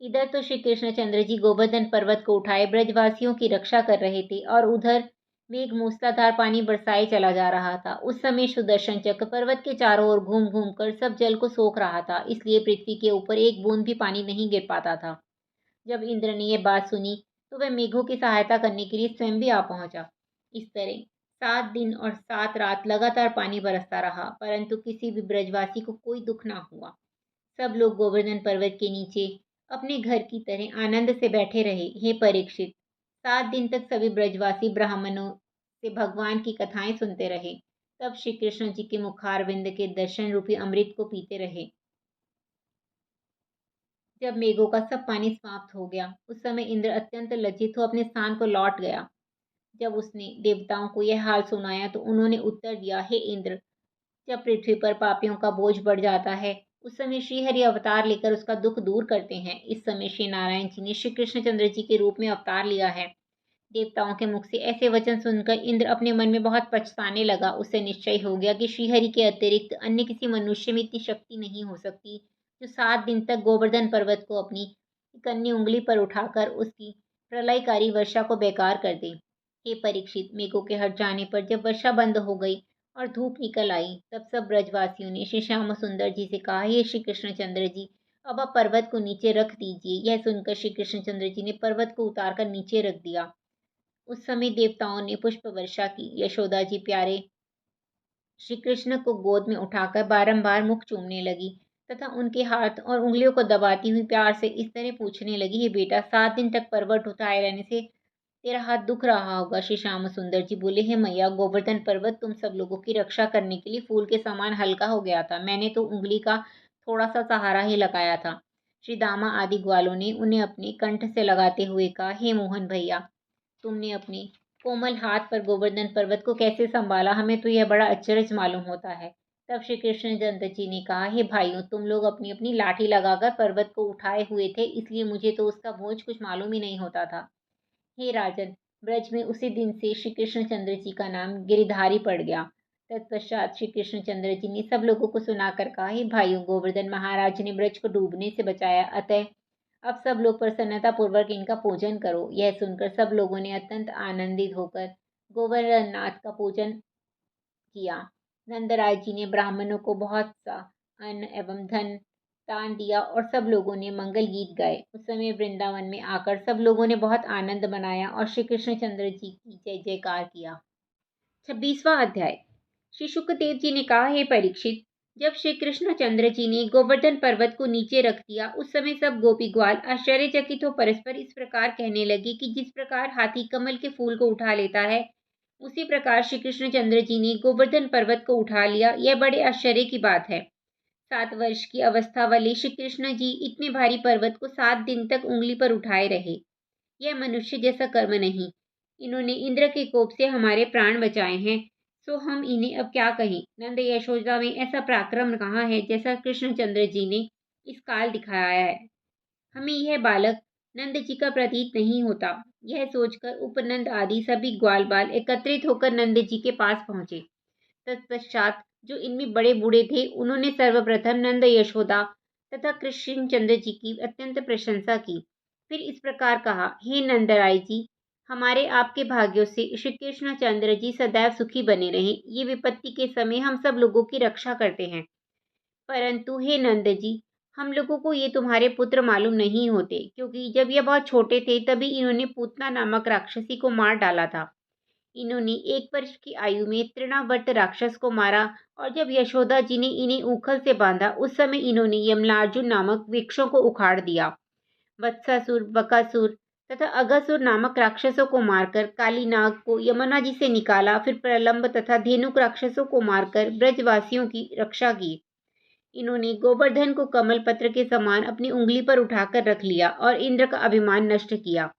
इधर तो श्री कृष्णचंद्र जी गोवर्धन पर्वत को उठाए ब्रजवासियों की रक्षा कर रहे थे और उधर मेघ मूसलाधार पानी बरसाए चला जा रहा था। उस समय सुदर्शन चक्र पर्वत के चारों ओर घूम घूम कर सब जल को सोख रहा था, इसलिए पृथ्वी के ऊपर एक बूंद भी पानी नहीं गिर पाता था। जब इंद्र ने यह बात सुनी तो वह मेघों की सहायता करने के लिए स्वयं भी आ पहुंचा। इस तरह 7 दिन और 7 रात लगातार पानी बरसता रहा, परंतु किसी भी ब्रजवासी को कोई दुख ना हुआ। सब लोग गोवर्धन पर्वत के नीचे अपने घर की तरह आनंद से बैठे रहे। हे परीक्षित, 7 दिन तक सभी ब्रजवासी ब्राह्मणों से भगवान की कथाएं सुनते रहे। तब श्री कृष्ण जी के मुखारविंद के दर्शन रूपी अमृत को पीते रहे। जब मेघों का सब पानी समाप्त हो गया, उस समय इंद्र अत्यंत लज्जित हो अपने स्थान को लौट गया। जब उसने देवताओं को यह हाल सुनाया तो उन्होंने उत्तर दिया, हे इंद्र, जब पृथ्वी पर पापियों का बोझ बढ़ जाता है उस समय श्रीहरि अवतार लेकर उसका दुख दूर करते हैं। इस समय श्री नारायण जी ने श्री कृष्णचंद्र जी के रूप में अवतार लिया है। देवताओं के मुख से ऐसे वचन सुनकर इंद्र अपने मन में बहुत पछताने लगा। उसे निश्चय हो गया कि श्रीहरि के अतिरिक्त अन्य किसी मनुष्य में इतनी शक्ति नहीं हो सकती जो 7 दिन तक गोवर्धन पर्वत को अपनी कन्नी उंगली पर उठाकर उसकी प्रलयकारी वर्षा को बेकार कर दे। हे परीक्षित, मेघों के हट जाने पर जब वर्षा बंद हो गई और धूप निकल आई तब सब ब्रजवासियों ने श्री श्याम सुंदर जी से कहा, हे श्री कृष्णचंद्र जी, अब आप पर्वत को नीचे रख दीजिए। यह सुनकर श्री कृष्णचंद्र जी ने पर्वत को उतारकर नीचे रख दिया। उस समय देवताओं ने पुष्प वर्षा की। यशोदा जी प्यारे श्री कृष्ण को गोद में उठाकर बारंबार मुख चूमने लगी तथा उनके हाथ और उंगलियों को दबाती हुई प्यार से इस तरह पूछने लगी, हे बेटा, 7 दिन तक पर्वत उठाए रहने से तेरा हाथ दुख रहा होगा। श्री श्याम सुंदर जी बोले, हे मैया, गोवर्धन पर्वत तुम सब लोगों की रक्षा करने के लिए फूल के समान हल्का हो गया था। मैंने तो उंगली का थोड़ा सा सहारा ही लगाया था। श्री दामा आदि ग्वालों ने उन्हें अपने कंठ से लगाते हुए कहा, हे मोहन भैया, तुमने अपने कोमल हाथ पर गोवर्धन पर्वत को कैसे संभाला, हमें तो यह बड़ा अचरज मालूम होता है। तब श्री कृष्णचंद्र जी ने कहा, हे भाइयों, तुम लोग अपनी अपनी लाठी लगाकर पर्वत को उठाए हुए थे, इसलिए मुझे तो उसका बोझ कुछ मालूम ही नहीं होता था। हे राजन, ब्रज में उसी दिन से श्री कृष्णचंद्र जी का नाम गिरिधारी पड़ गया। तत्पश्चात श्री कृष्णचंद्र जी ने सब लोगों को सुनाकर कहा, हे भाइयों, गोवर्धन महाराज ने ब्रज को डूबने से बचाया, अतः अब सब लोग प्रसन्नता पूर्वक इनका पूजन करो। यह सुनकर सब लोगों ने अत्यंत आनंदित होकर गोवर्धननाथ का पूजन किया। नंदराय जी ने ब्राह्मणों को बहुत सा अन्न एवं धन दान दिया और सब लोगों ने मंगल गीत गाए। उस समय वृंदावन में आकर सब लोगों ने बहुत आनंद मनाया और श्री कृष्णचंद्र जी की जय जयकार किया। 26वां अध्याय। श्री शुकदेव जी ने कहा, हे परीक्षित, जब श्री कृष्णचंद्र जी ने गोवर्धन पर्वत को नीचे रख दिया उस समय सब गोपी ग्वाल आश्चर्यचकित हो परस्पर इस प्रकार कहने लगे कि जिस प्रकार हाथी कमल के फूल को उठा लेता है उसी प्रकार श्री कृष्णचंद्र जी ने गोवर्धन पर्वत को उठा लिया। यह बड़े आश्चर्य की बात है। 7 वर्ष की अवस्था वाले श्री कृष्ण जी इतने भारी पर्वत को 7 दिन तक उंगली पर उठाए रहे। यह मनुष्य जैसा कर्म नहीं। इन्होंने इंद्र के कोप से हमारे प्राण बचाए हैं, सो हम इन्हें अब क्या कहें। नंद यशोदा में ऐसा पराक्रम कहाँ है जैसा कृष्णचंद्र जी ने इस काल दिखाया है। हमें यह बालक नंद जी का प्रतीत नहीं होता। यह सोचकर उपनंद आदि सभी ग्वाल बाल एकत्रित होकर नंद जी के पास पहुंचे। तत्पश्चात जो इनमें बड़े बूढ़े थे, उन्होंने सर्वप्रथम नंद यशोदा तथा कृष्णचंद्र जी की अत्यंत प्रशंसा की। फिर इस प्रकार कहा, हे नंदराय जी, हमारे आपके भाग्यों से श्री कृष्णचंद्र जी सदैव सुखी बने रहें। ये विपत्ति के समय हम सब लोगों की रक्षा करते हैं। परंतु हे नंद जी, हम लोगों को ये तुम्हारे पुत्र मालूम नहीं होते, क्योंकि जब ये बहुत छोटे थे तभी इन्होंने पूतना नामक राक्षसी को मार डाला था। इन्होंने 1 वर्ष की आयु में तृणावर्त राक्षस को मारा, और जब यशोदा जी ने इन्हें ऊखल से बांधा, उस समय इन्होंने यमलार्जुन नामक वृक्षों को उखाड़ दिया। वत्सासुर, बकासुर तथा अगासुर नामक राक्षसों को मारकर काली नाग को यमुना जी से निकाला। फिर प्रलंब तथा धेनुक राक्षसों को मारकर ब्रजवासियों की रक्षा की। इन्होंने गोवर्धन को कमल पत्र के समान अपनी उंगली पर उठाकर रख लिया और इंद्र का अभिमान नष्ट किया।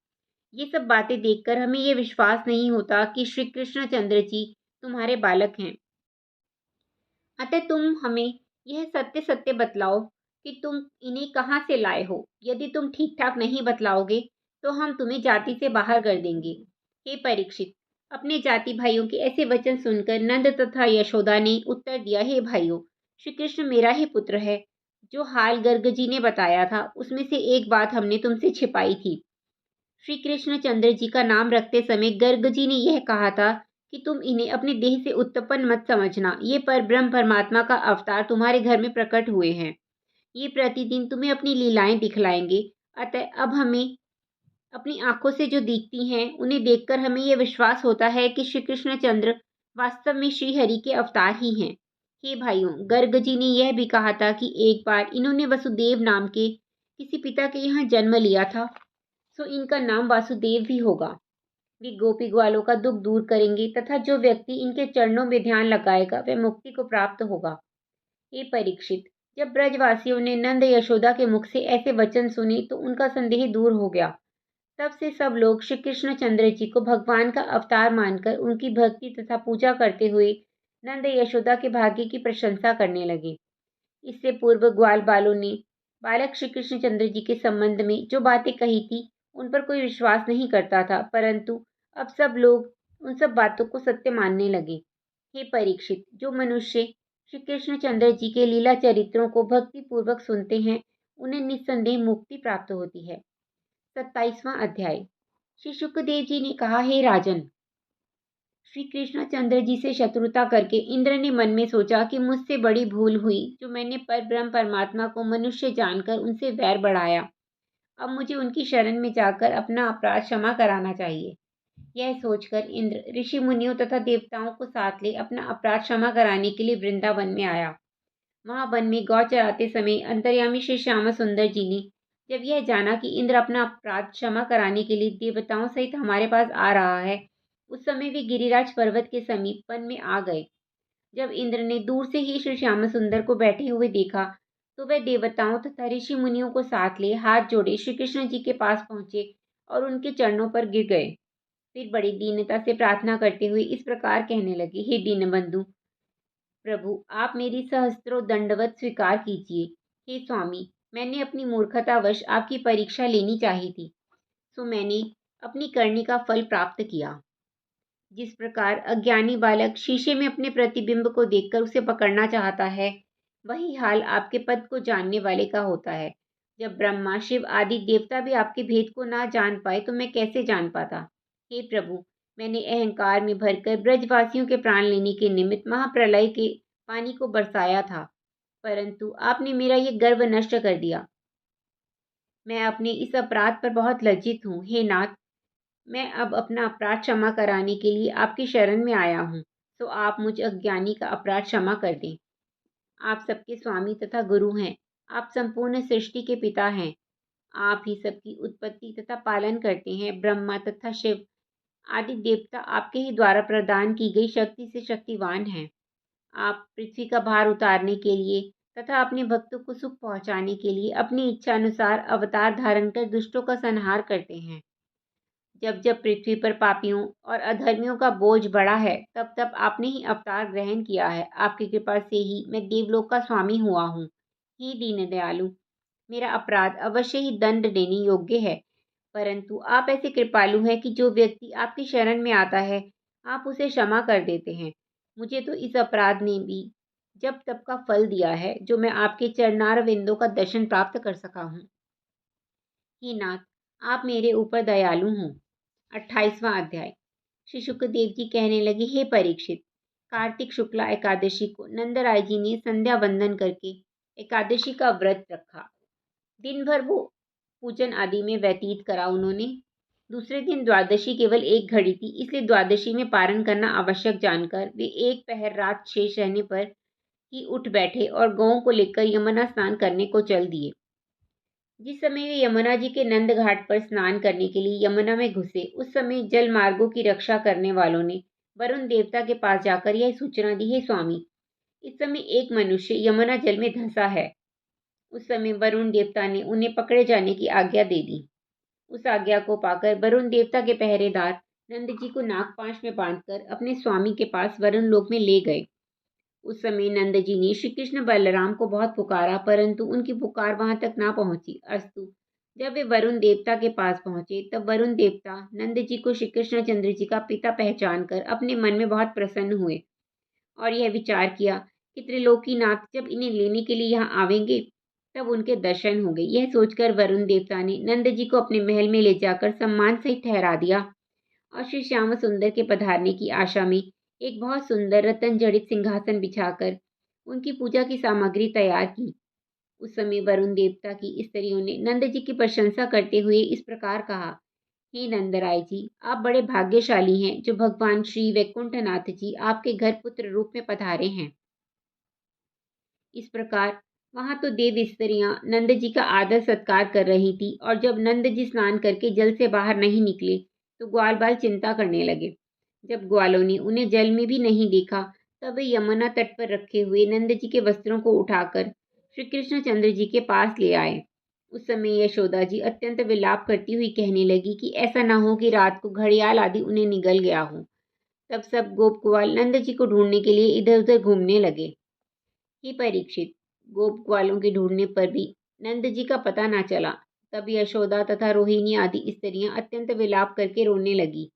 ये सब बातें देखकर हमें ये विश्वास नहीं होता कि श्री कृष्णचंद्र जी तुम्हारे बालक हैं। अतः तुम हमें यह सत्य सत्य बतलाओ कि तुम इन्हें कहाँ से लाए हो। यदि तुम ठीक ठाक नहीं बतलाओगे तो हम तुम्हें जाति से बाहर कर देंगे। हे परीक्षित, अपने जाति भाइयों के ऐसे वचन सुनकर नंद तथा यशोदा ने उत्तर दिया, हे भाइयों, श्री कृष्ण मेरा ही पुत्र है। जो हाल गर्ग जी ने बताया था उसमें से एक बात हमने तुमसे छिपाई थी। श्री कृष्णचंद्र जी का नाम रखते समय गर्ग जी ने यह कहा था कि तुम इन्हें अपने देह से उत्पन्न मत समझना। ये परब्रह्म परमात्मा का अवतार तुम्हारे घर में प्रकट हुए हैं। ये प्रतिदिन तुम्हें अपनी लीलाएं दिखलाएंगे। अतः अब हमें अपनी आंखों से जो दिखती हैं, उन्हें देखकर हमें यह विश्वास होता है कि श्री कृष्णचंद्र वास्तव में श्री हरि के अवतार ही हैं। हे भाइयों, गर्ग जी ने यह भी कहा था कि एक बार इन्होंने वसुदेव नाम के किसी पिता के यहाँ जन्म लिया था, सो इनका नाम वासुदेव भी होगा। वे गोपी ग्वालों का दुख दूर करेंगे तथा जो व्यक्ति इनके चरणों में ध्यान लगाएगा वह मुक्ति को प्राप्त होगा। हे परीक्षित, जब ब्रजवासियों ने नंद यशोदा के मुख से ऐसे वचन सुने तो उनका संदेह दूर हो गया। तब से सब लोग श्री कृष्णचंद्र जी को भगवान का अवतार मानकर उनकी भक्ति तथा पूजा करते हुए नंद यशोदा के भाग्य की प्रशंसा करने लगे। इससे पूर्व ग्वाल बालों ने बालक श्री कृष्णचंद्र जी के संबंध में जो बातें कही थी उन पर कोई विश्वास नहीं करता था, परंतु अब सब लोग उन सब बातों को सत्य मानने लगे। हे परीक्षित, जो मनुष्य श्री कृष्णचंद्र जी के लीला चरित्रों को भक्ति पूर्वक सुनते हैं, उन्हें निस्संदेह मुक्ति प्राप्त होती है। 27वां अध्याय। श्री शुकदेव जी ने कहा, हे राजन, श्री कृष्णचंद्र जी से शत्रुता करके इंद्र ने मन में सोचा कि मुझसे बड़ी भूल हुई जो मैंने परब्रह्म परमात्मा को मनुष्य जानकर उनसे वैर बढ़ाया। अब मुझे उनकी शरण में जाकर अपना अपराध क्षमा कराना चाहिए। यह सोचकर इंद्र ऋषि मुनियों तथा देवताओं को साथ ले अपना अपराध क्षमा कराने के लिए वृंदावन में आया। वहां वन में गौ चराते समय अंतर्यामी श्री श्याम सुंदर जी ने जब यह जाना कि इंद्र अपना अपराध क्षमा कराने के लिए देवताओं सहित हमारे पास आ रहा है, उस समय वे गिरिराज पर्वत के समीप वन में आ गए। जब इंद्र ने दूर से ही श्री श्याम सुंदर को बैठे हुए देखा तो वह देवताओं तथा ऋषि मुनियों को साथ ले हाथ जोड़े श्री कृष्ण जी के पास पहुंचे और उनके चरणों पर गिर गए। फिर बड़ी दीनता से प्रार्थना करते हुए इस प्रकार कहने लगे, हे दीनबंधु प्रभु, आप मेरी सहस्त्रों दंडवत स्वीकार कीजिए। हे स्वामी, मैंने अपनी मूर्खतावश आपकी परीक्षा लेनी चाही थी, सो मैंने अपनी करनी का फल प्राप्त किया। जिस प्रकार अज्ञानी बालक शीशे में अपने प्रतिबिंब को देखकर उसे पकड़ना चाहता है, वही हाल आपके पद को जानने वाले का होता है। जब ब्रह्मा शिव आदि देवता भी आपके भेद को ना जान पाए तो मैं कैसे जान पाता। हे प्रभु, मैंने अहंकार में भरकर ब्रजवासियों के प्राण लेने के निमित्त महाप्रलय के पानी को बरसाया था, परंतु आपने मेरा ये गर्व नष्ट कर दिया। मैं अपने इस अपराध पर बहुत लज्जित हूँ। हे नाथ, मैं अब अपना अपराध क्षमा कराने के लिए आपकी शरण में आया हूँ, तो आप मुझ अज्ञानी का अपराध क्षमा कर दें। आप सबके स्वामी तथा गुरु हैं। आप संपूर्ण सृष्टि के पिता हैं। आप ही सबकी उत्पत्ति तथा पालन करते हैं। ब्रह्मा तथा शिव आदि देवता आपके ही द्वारा प्रदान की गई शक्ति से शक्तिवान हैं। आप पृथ्वी का भार उतारने के लिए तथा अपने भक्तों को सुख पहुंचाने के लिए अपनी इच्छा अनुसार अवतार धारण कर दुष्टों का संहार करते हैं। जब जब पृथ्वी पर पापियों और अधर्मियों का बोझ बढ़ा है, तब तब आपने ही अवतार ग्रहण किया है। आपकी कृपा से ही मैं देवलोक का स्वामी हुआ हूँ। हे दीन दयालु, मेरा अपराध अवश्य ही दंड देने योग्य है, परंतु आप ऐसे कृपालु हैं कि जो व्यक्ति आपकी शरण में आता है, आप उसे क्षमा कर देते हैं। मुझे तो इस अपराध ने भी जब तब का फल दिया है, जो मैं आपके चरणार विंदों का दर्शन प्राप्त कर सका हूँ। हे नाथ, आप मेरे ऊपर दयालु हों। 28वां अध्याय। श्री शुकदेव जी कहने लगे, हे परीक्षित, कार्तिक शुक्ला एकादशी को नंदराय जी ने संध्या वंदन करके एकादशी का व्रत रखा। दिन भर वो पूजन आदि में व्यतीत करा उन्होंने। दूसरे दिन द्वादशी केवल एक घड़ी थी, इसलिए द्वादशी में पारण करना आवश्यक जानकर वे एक पहर रात शेष रहने पर ही उठ बैठे और गौओं को लेकर यमुना स्नान करने को चल दिए। जिस समय वे यमुना जी के नंद घाट पर स्नान करने के लिए यमुना में घुसे, उस समय जल मार्गों की रक्षा करने वालों ने वरुण देवता के पास जाकर यह सूचना दी, हे स्वामी, इस समय एक मनुष्य यमुना जल में धंसा है। उस समय वरुण देवता ने उन्हें पकड़े जाने की आज्ञा दे दी। उस आज्ञा को पाकर वरुण देवता के पहरेदार नंद जी को नागपाश में बांधकर अपने स्वामी के पास वरुण लोक में ले गए। उस समय नंद जी ने श्री कृष्ण बलराम को बहुत पुकारा, परंतु उनकी पुकार वहां तक ना पहुंची। अस्तु, जब वे वरुण देवता के पास पहुंचे, तब वरुण देवता नंद जी को श्री कृष्णचंद्र जी का पिता पहचान कर अपने मन में बहुत प्रसन्न हुए और यह विचार किया कि त्रिलोकीनाथ जब इन्हें लेने के लिए यहाँ आवेंगे, तब उनके दर्शन होंगे। यह सोचकर वरुण देवता ने नंद जी को अपने महल में ले जाकर सम्मान सहित ठहरा दिया और श्री श्याम सुंदर के पधारने की आशा में एक बहुत सुंदर रतन जड़ित सिंहासन बिछाकर उनकी पूजा की सामग्री तैयार की। उस समय वरुण देवता की स्त्रियों ने नंद जी की प्रशंसा करते हुए इस प्रकार कहा, हे नंदराय जी, आप बड़े भाग्यशाली हैं जो भगवान श्री वैकुंठनाथ जी आपके घर पुत्र रूप में पधारे हैं। इस प्रकार वहां तो देव स्त्रियां नंद जी का आदर सत्कार कर रही थी और जब नंद जी स्नान करके जल से बाहर नहीं निकले तो ग्वाल बाल चिंता करने लगे। जब ग्वालों ने उन्हें जल में भी नहीं देखा, तब वे यमुना तट पर रखे हुए नंद जी के वस्त्रों को उठाकर श्री कृष्णचंद्र जी के पास ले आए। उस समय यशोदा जी अत्यंत विलाप करती हुई कहने लगी कि ऐसा न हो कि रात को घड़ियाल आदि उन्हें निगल गया हो। तब सब गोप ग्वाल नंद जी को ढूंढने के लिए इधर उधर घूमने लगे। हे परीक्षित, गोप ग्वालों के ढूंढने पर भी नंद जी का पता न चला। तब यशोदा तथा रोहिणी आदि स्त्रियां अत्यंत विलाप करके रोने लगी।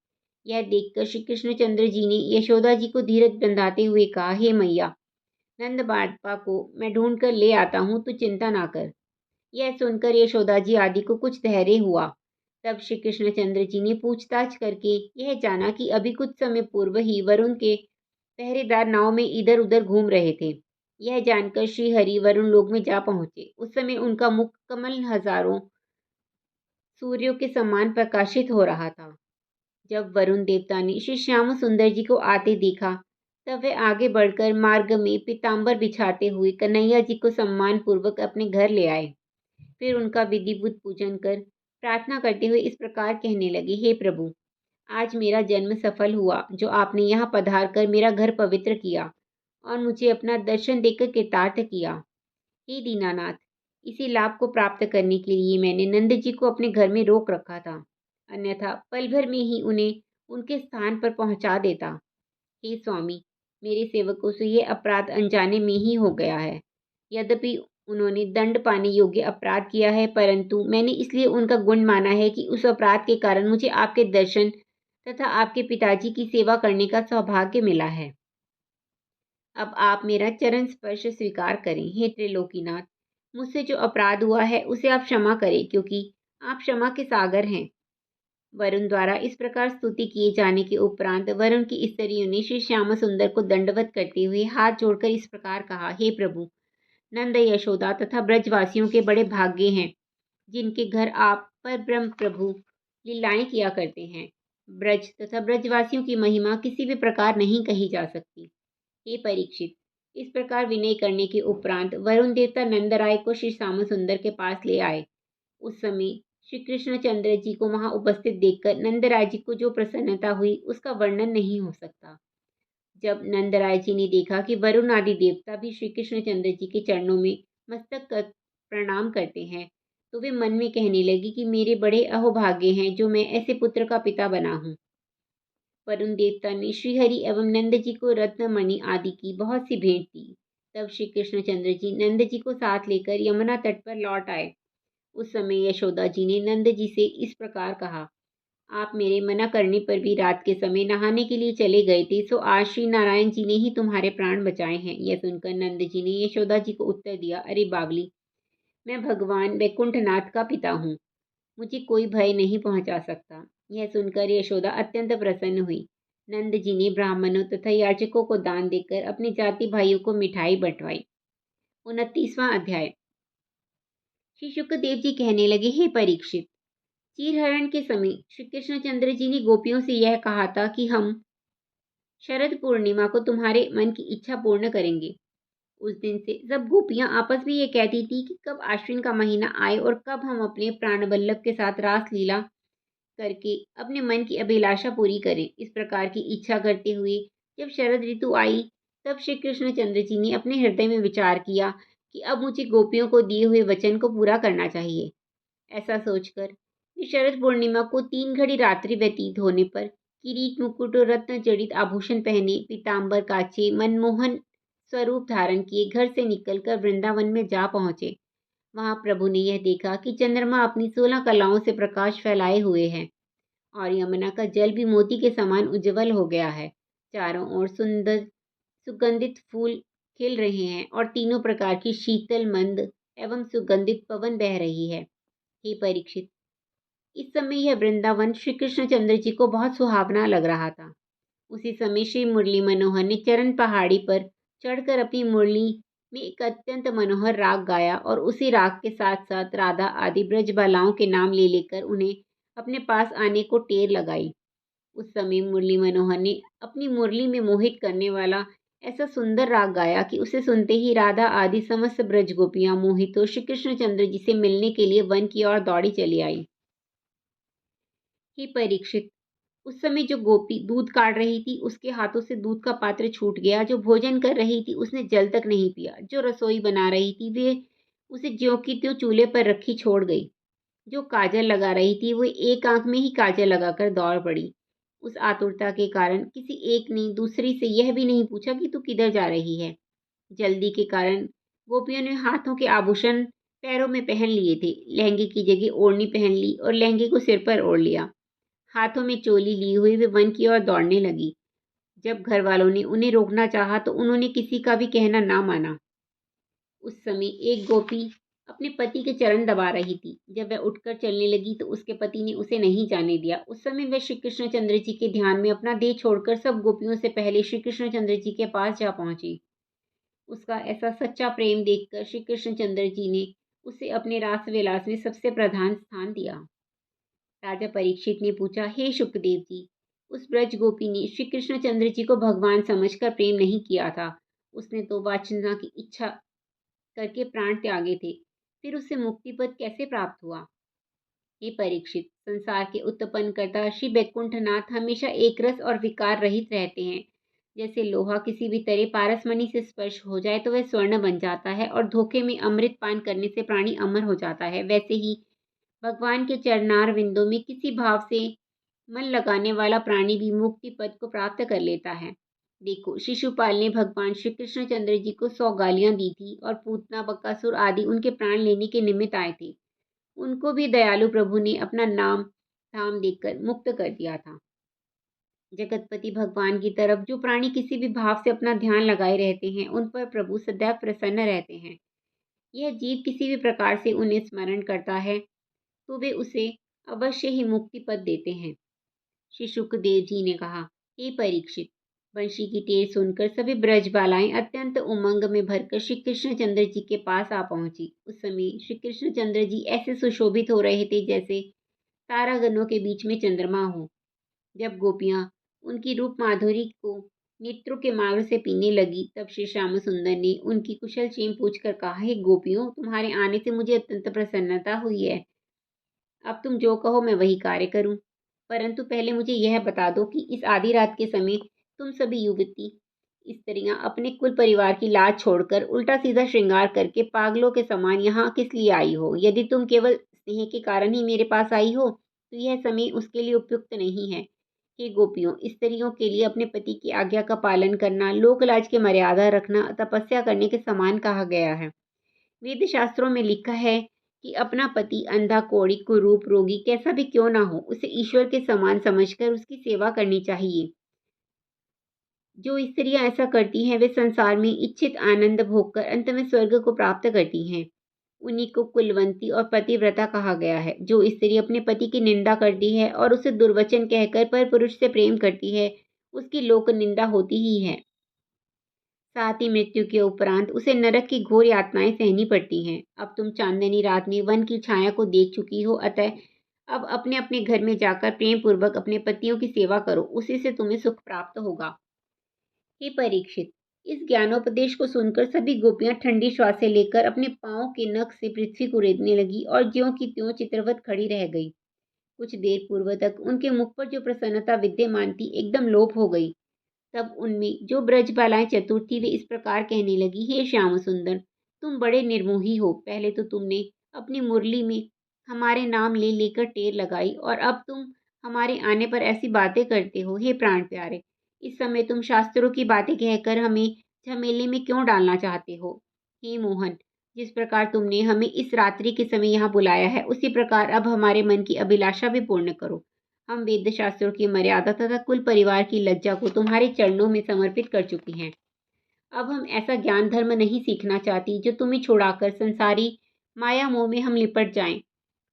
यह देखकर श्री कृष्णचंद्र जी ने यशोदा जी को धीरज बंधाते हुए कहा, हे मैया, नंद बापा को मैं ढूंढ कर ले आता हूँ, तू चिंता ना कर। यह सुनकर यशोदा जी आदि को कुछ धैर्य हुआ। तब श्री कृष्णचंद्र जी ने पूछताछ करके यह जाना कि अभी कुछ समय पूर्व ही वरुण के पहरेदार नाव में इधर उधर घूम रहे थे। यह जानकर श्री हरि वरुण लोक में जा पहुंचे। उस समय उनका मुख कमल हजारों सूर्यों के समान प्रकाशित हो रहा था। जब वरुण देवता ने श्री श्याम सुंदर जी को आते देखा, तब वे आगे बढ़कर मार्ग में पीताम्बर बिछाते हुए कन्हैया जी को सम्मान पूर्वक अपने घर ले आए। फिर उनका विधिवत पूजन कर प्रार्थना करते हुए इस प्रकार कहने लगे, हे प्रभु, आज मेरा जन्म सफल हुआ, जो आपने यहाँ पधार कर मेरा घर पवित्र किया और मुझे अपना दर्शन देकर कृतार्थ किया। हे दीनानाथ, इसी लाभ को प्राप्त करने के लिए मैंने नंद जी को अपने घर में रोक रखा था, अन्यथा पल भर में ही उन्हें उनके स्थान पर पहुंचा देता। हे स्वामी, मेरे सेवकों से यह अपराध अनजाने में ही हो गया है। यद्यपि उन्होंने दंड पाने योग्य अपराध किया है, परंतु मैंने इसलिए उनका गुण माना है कि उस अपराध के कारण मुझे आपके दर्शन तथा आपके पिताजी की सेवा करने का सौभाग्य मिला है। अब आप मेरा चरण स्पर्श स्वीकार करें। हे त्रिलोकीनाथ, मुझसे जो अपराध हुआ है उसे आप क्षमा करें, क्योंकि आप क्षमा के सागर हैं। वरुण द्वारा इस प्रकार स्तुति किए जाने के उपरांत वरुण की स्त्रियों ने श्री श्याम सुंदर को दंडवत करते हुए हाथ जोड़कर इस प्रकार कहा, हे प्रभु, नंद यशोदा तथा ब्रजवासियों के बड़े भाग्य हैं, जिनके घर आप पर ब्रह्म प्रभु लीलाएं किया करते हैं। ब्रज तथा ब्रजवासियों की महिमा किसी भी प्रकार नहीं कही जा सकती। हे परीक्षित, इस प्रकार विनय करने के उपरांत वरुण देवता नंदराय को श्री श्याम सुंदर के पास ले आए। उस समय श्री कृष्णचंद्र जी को वहां उपस्थित देखकर नंदराय जी को जो प्रसन्नता हुई उसका वर्णन नहीं हो सकता। जब नंदराय जी ने देखा कि वरुण आदि देवता भी श्री कृष्णचंद्र जी के चरणों में मस्तक कर प्रणाम करते हैं, तो वे मन में कहने लगी कि मेरे बड़े अहोभाग्य हैं जो मैं ऐसे पुत्र का पिता बना हूँ। वरुण देवता ने श्रीहरि एवं नंद जी को रत्न मणि आदि की बहुत सी भेंट दी। तब श्री कृष्णचंद्र जी नंद जी को साथ लेकर यमुना तट पर लौट आए। उस समय यशोदा जी ने नंद जी से इस प्रकार कहा, आप मेरे मना करने पर भी रात के समय नहाने के लिए चले गए थे, सो आज श्री नारायण जी ने ही तुम्हारे प्राण बचाए हैं। यह सुनकर नंद जी ने यशोदा जी को उत्तर दिया, अरे बावली, मैं भगवान वैकुंठनाथ का पिता हूँ, मुझे कोई भय नहीं पहुंचा सकता। यह सुनकर यशोदा अत्यंत प्रसन्न हुई। नंद जी ने ब्राह्मणों तथा याचकों को दान देकर अपने जाति भाइयों को मिठाई बंटवाई। 29वां अध्याय। श्री शुकदेव जी कहने लगे, हे परीक्षित, चीरहरण के समय श्री कृष्णचंद्र जी ने गोपियों से यह कहा था कि हम शरद पूर्णिमा को तुम्हारे मन की इच्छा पूर्ण करेंगे। उस दिन से सब गोपियां आपस में ये कहती थी कि कब आश्विन का महीना आए और कब हम अपने प्राणवल्लभ के साथ रास लीला करके अपने मन की अभिलाषा पूरी करें। इस प्रकार की इच्छा करते हुए जब शरद ऋतु आई, तब श्री कृष्णचंद्र जी ने अपने हृदय में विचार किया कि अब मुझे गोपियों को दिए हुए वचन को पूरा करना चाहिए। ऐसा सोचकर वे शरद पूर्णिमा को 3 घड़ी रात्रि व्यतीत होने पर किरीट मुकुट और रत्न जड़ित आभूषण पहने, पीताम्बर काचे, मनमोहन स्वरूप धारण किए घर से निकलकर वृंदावन में जा पहुंचे। वहां प्रभु ने यह देखा कि चंद्रमा अपनी 16 कलाओं से प्रकाश फैलाए हुए है और यमुना का जल भी मोती के समान उज्जवल हो गया है। चारों ओर सुंदर सुगंधित फूल खिल रहे हैं और तीनों प्रकार की शीतल मंद एवं सुगंधित पवन बह रही है। हे परीक्षित, इस समय यह वृंदावन श्री कृष्णचंद्र जी को बहुत सुहावना लग रहा था। उसी समय श्री मुरली मनोहर ने चरण पहाड़ी पर चढ़कर अपनी मुरली में एक अत्यंत मनोहर राग गाया और उसी राग के साथ साथ राधा आदि ब्रज बालाओं के नाम ले लेकर उन्हें अपने पास आने को टेर लगाई। उस समय मुरली मनोहर ने अपनी मुरली में मोहित करने वाला ऐसा सुंदर राग गाया कि उसे सुनते ही राधा आदि समस्त ब्रज गोपियां मोहित हो श्री कृष्णचंद्र जी से मिलने के लिए वन की ओर दौड़ी चली आई। हे परीक्षित, उस समय जो गोपी दूध काढ़ रही थी उसके हाथों से दूध का पात्र छूट गया। जो भोजन कर रही थी उसने जल तक नहीं पिया। जो रसोई बना रही थी वे उसे ज्यों की त्यों चूल्हे पर रखी छोड़ गई। जो काजल लगा रही थी वो एक आंख में ही काजल लगाकर दौड़ पड़ी। उस आतुरता के कारण किसी एक ने दूसरी से यह भी नहीं पूछा कि तू किधर जा रही है। जल्दी के कारण गोपियों ने हाथों के आभूषण पैरों में पहन लिए थे, लहंगे की जगह ओढ़नी पहन ली और लहंगे को सिर पर ओढ़ लिया। हाथों में चोली ली हुई वे वन की ओर दौड़ने लगी। जब घर वालों ने उन्हें रोकना चाहा तो उन्होंने किसी का भी कहना ना माना। उस समय एक गोपी अपने पति के चरण दबा रही थी। जब वह उठकर चलने लगी तो उसके पति ने उसे नहीं जाने दिया। उस समय वह श्री कृष्णचंद्र जी के ध्यान में अपना देह छोड़कर सब गोपियों से पहले श्री कृष्णचंद्र जी के पास जा पहुंची। उसका ऐसा सच्चा प्रेम देखकर श्री कृष्णचंद्र जी ने उसे अपने रास विलास में सबसे प्रधान स्थान दिया। राजा परीक्षित ने पूछा, हे शुकदेव जी, उस ब्रज गोपी ने श्री कृष्णचंद्र जी को भगवान समझकर प्रेम नहीं किया था। उसने तो वासना की इच्छा करके प्राण त्यागे थे, फिर उसे मुक्ति पद कैसे प्राप्त हुआ? हे परीक्षित, संसार के उत्पन्न करता श्री वैकुंठनाथ हमेशा एक रस और विकार रहित रहते हैं। जैसे लोहा किसी भी तरह पारसमणि से स्पर्श हो जाए तो वह स्वर्ण बन जाता है और धोखे में अमृत पान करने से प्राणी अमर हो जाता है, वैसे ही भगवान के चरणार विंदों में किसी भाव से मन लगाने वाला प्राणी भी मुक्ति पद को प्राप्त कर लेता है। देखो, शिशुपाल ने भगवान श्री कृष्णचंद्र जी को 100 गालियां दी थी और पूतना बकासुर आदि उनके प्राण लेने के निमित्त आए थे। उनको भी दयालु प्रभु ने अपना नाम धाम देकर मुक्त कर दिया था। जगतपति भगवान की तरफ जो प्राणी किसी भी भाव से अपना ध्यान लगाए रहते हैं उन पर प्रभु सदैव प्रसन्न रहते हैं। यह जीव किसी भी प्रकार से उन्हें स्मरण करता है तो वे उसे अवश्य ही मुक्ति पद देते हैं। श्री शुकदेव जी ने कहा, हे परीक्षित, बंशी की टेर सुनकर सभी ब्रजबालाएं अत्यंत उमंग में भरकर श्री कृष्णचंद्र जी के पास आ पहुंची। उस समय श्री कृष्णचंद्र जी ऐसे सुशोभित हो रहे थे जैसे तारागणों के बीच में चंद्रमा हो। जब गोपियां उनकी रूप माधुरी को नेत्रों के मार्ग से पीने लगी, तब श्री श्याम सुंदर ने उनकी कुशल क्षेम पूछकर कहा, हे गोपियों, तुम्हारे आने से मुझे अत्यंत प्रसन्नता हुई है। अब तुम जो कहो मैं वही कार्य करूं। परंतु पहले मुझे यह बता दो कि इस आधी रात के समय तुम सभी युवती स्त्रियां अपने कुल परिवार की लाज छोड़कर उल्टा सीधा श्रृंगार करके पागलों के समान यहाँ किस लिए आई हो? यदि तुम केवल स्नेह के कारण ही मेरे पास आई हो तो यह समय उसके लिए उपयुक्त नहीं है। हे गोपियों, स्त्रियों के लिए अपने पति की आज्ञा का पालन करना, लोकलाज की मर्यादा रखना तपस्या करने के समान कहा गया है। वेद शास्त्रों में लिखा है कि अपना पति अंधा, कोढ़ी, कुरूप, रोगी कैसा भी क्यों ना हो, उसे ईश्वर के समान समझकर उसकी सेवा करनी चाहिए। जो स्त्रियां ऐसा करती हैं वे संसार में इच्छित आनंद भोगकर अंत में स्वर्ग को प्राप्त करती हैं। उन्हीं को कुलवंती और पतिव्रता कहा गया है। जो स्त्री अपने पति की निंदा करती है और उसे दुर्वचन कहकर पर पुरुष से प्रेम करती है, उसकी लोक निंदा होती ही है। साथ ही मृत्यु के उपरांत उसे नरक की घोर यातनाएं सहनी पड़ती हैं। अब तुम चांदनी रात में वन की छाया को देख चुकी हो, अतः अब अपने अपने घर में जाकर प्रेम पूर्वक अपने पतियों की सेवा करो, उसी से तुम्हें सुख प्राप्त होगा। हे परीक्षित, इस ज्ञानोपदेश को सुनकर सभी गोपियां ठंडी श्वासें लेकर अपने पांव के नख से पृथ्वी को रेतने लगी और ज्यों की त्यों चित्रवत खड़ी रह गई। कुछ देर पूर्व तक उनके मुख पर जो प्रसन्नता विद्यमान थी एकदम लोप हो गई। तब उनमें जो ब्रजबालाएं चतुर थी वे इस प्रकार कहने लगी, हे श्याम सुंदर, तुम बड़े निर्मोही हो। पहले तो तुमने अपनी मुरली में हमारे नाम ले लेकर टेर लगाई और अब तुम हमारे आने पर ऐसी बातें करते हो। हे प्राण प्यारे, इस समय तुम शास्त्रों की बातें कहकर हमें झमेले में क्यों डालना चाहते हो? हे मोहन, जिस प्रकार तुमने हमें इस रात्रि के समय यहाँ बुलाया है उसी प्रकार अब हमारे मन की अभिलाषा भी पूर्ण करो। हम वेद शास्त्रों की मर्यादा तथा कुल परिवार की लज्जा को तुम्हारे चरणों में समर्पित कर चुकी हैं। अब हम ऐसा ज्ञान धर्म नहीं सीखना चाहती जो तुम्हें छुड़ाकर संसारी माया मोह में हम लिपट जाएं।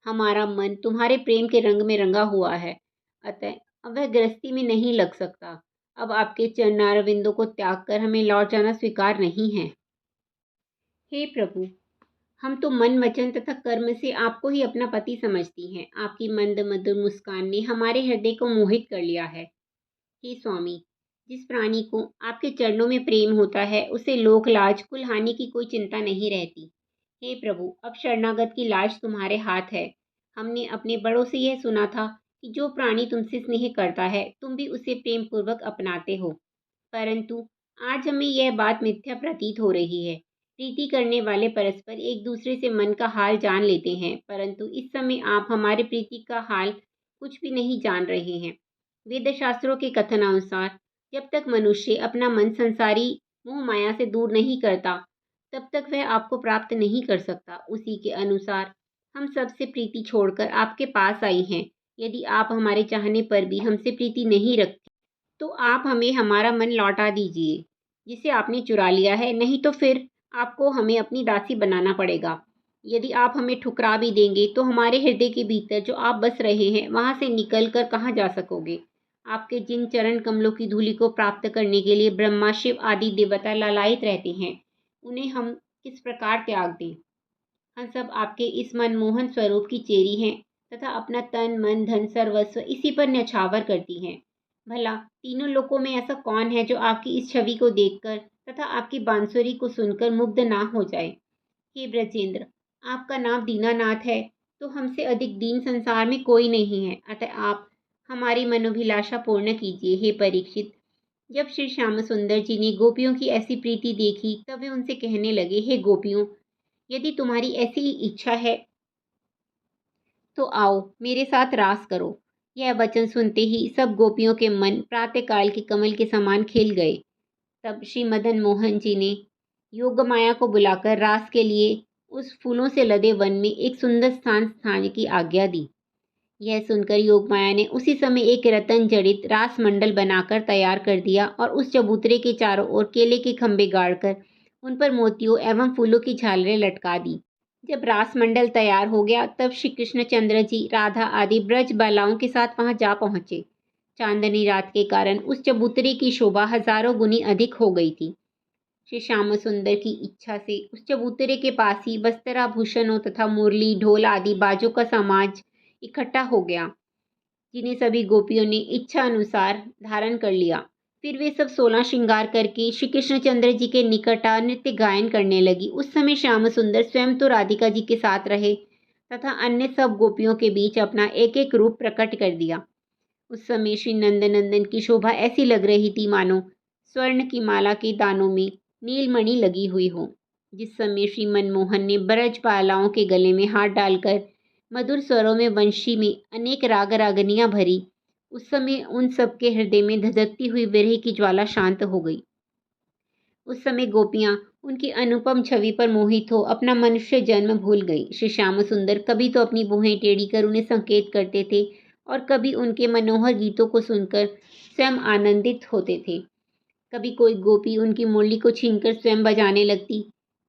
हमारा मन तुम्हारे प्रेम के रंग में रंगा हुआ है, अतः अब वह गृहस्थी में नहीं लग सकता। अब आपके चरणारविंदों को त्याग कर हमें लौट जाना स्वीकार नहीं है। हे प्रभु, हम तो मन, वचन तथा कर्म से आपको ही अपना पति समझती हैं। आपकी मंद मधुर मुस्कान ने हमारे हृदय को मोहित कर लिया है। हे स्वामी, जिस प्राणी को आपके चरणों में प्रेम होता है उसे लोक लाज, कुल हानि की कोई चिंता नहीं रहती। हे प्रभु, अब शरणागत की लाज तुम्हारे हाथ है। हमने अपने बड़ों से यह सुना था कि जो प्राणी तुमसे स्नेह करता है तुम भी उसे प्रेम पूर्वक अपनाते हो, परंतु आज हमें यह बात मिथ्या प्रतीत हो रही है। प्रीति करने वाले परस्पर एक दूसरे से मन का हाल जान लेते हैं, परंतु इस समय आप हमारे प्रीति का हाल कुछ भी नहीं जान रहे हैं। वेद शास्त्रों के कथनानुसार जब तक मनुष्य अपना मन संसारी मोह माया से दूर नहीं करता तब तक वह आपको प्राप्त नहीं कर सकता। उसी के अनुसार हम सबसे प्रीति छोड़कर आपके पास आई हैं। यदि आप हमारे चाहने पर भी हमसे प्रीति नहीं रखते तो आप हमें हमारा मन लौटा दीजिए जिसे आपने चुरा लिया है, नहीं तो फिर आपको हमें अपनी दासी बनाना पड़ेगा। यदि आप हमें ठुकरा भी देंगे तो हमारे हृदय के भीतर जो आप बस रहे हैं वहां से निकल कर कहाँ जा सकोगे? आपके जिन चरण कमलों की धूलि को प्राप्त करने के लिए ब्रह्मा, शिव आदि देवता लालायित रहते हैं, उन्हें हम किस प्रकार त्याग दें? हम सब आपके इस मनमोहन स्वरूप की चेरी हैं तथा अपना तन, मन, धन, सर्वस्व इसी पर न्यौछावर करती हैं। भला तीनों लोकों में ऐसा कौन है जो आपकी इस छवि को देखकर तथा आपकी बांसुरी को सुनकर मुग्ध ना हो जाए? हे ब्रजेंद्र, आपका नाम दीनानाथ है तो हमसे अधिक दीन संसार में कोई नहीं है, अतः आप हमारी मनोभिलाषा पूर्ण कीजिए। हे परीक्षित, जब श्री श्याम सुंदर जी ने गोपियों की ऐसी प्रीति देखी तब वे उनसे कहने लगे, हे गोपियों, यदि तुम्हारी ऐसी ही इच्छा है तो आओ मेरे साथ रास करो। यह वचन सुनते ही सब गोपियों के मन प्रातःकाल के कमल के समान खिल गए। तब श्री मदन मोहन जी ने योग माया को बुलाकर रास के लिए उस फूलों से लदे वन में एक सुंदर स्थान स्थान की आज्ञा दी। यह सुनकर योग माया ने उसी समय एक रतन जड़ित रास मंडल बनाकर तैयार कर दिया और उस चबूतरे के चारों ओर केले के खंभे गाड़कर उन पर मोतियों एवं फूलों की झालरें लटका दी। जब रास मंडल तैयार हो गया तब श्री कृष्णचंद्र जी, राधा आदि ब्रज बालाओं के साथ वहां जा पहुंचे। चांदनी रात के कारण उस चबूतरे की शोभा हजारों गुनी अधिक हो गई थी। श्री श्याम सुंदर की इच्छा से उस चबूतरे के पास ही वस्त्राभूषणों तथा मुरली, ढोल आदि बाजों का समाज इकट्ठा हो गया, जिन्हें सभी गोपियों ने इच्छा अनुसार धारण कर लिया। फिर वे सब 16 श्रृंगार करके श्री कृष्णचंद्र जी के निकट नृत्य गायन करने लगी। उस समय श्याम सुंदर स्वयं तो राधिका जी के साथ रहे तथा अन्य सब गोपियों के बीच अपना एक एक रूप प्रकट कर दिया। उस समय श्री नंदनंदन की शोभा ऐसी लग रही थी मानो स्वर्ण की माला के दानों में नीलमणि लगी हुई हो। जिस समय श्री मनमोहन ने ब्रज बालाओं के गले में हाथ डालकर मधुर स्वरों में वंशी में अनेक राग रागनियां भरी, उस समय उन सबके हृदय में धधकती हुई विरह की ज्वाला शांत हो गई। उस समय गोपियां उनकी अनुपम छवि पर मोहित हो अपना मनुष्य जन्म भूल गई। श्री श्याम सुंदर कभी तो अपनी भुहें टेढ़ी कर उन्हें संकेत करते थे और कभी उनके मनोहर गीतों को सुनकर स्वयं आनंदित होते थे। कभी कोई गोपी उनकी मुरली को छीनकर स्वयं बजाने लगती,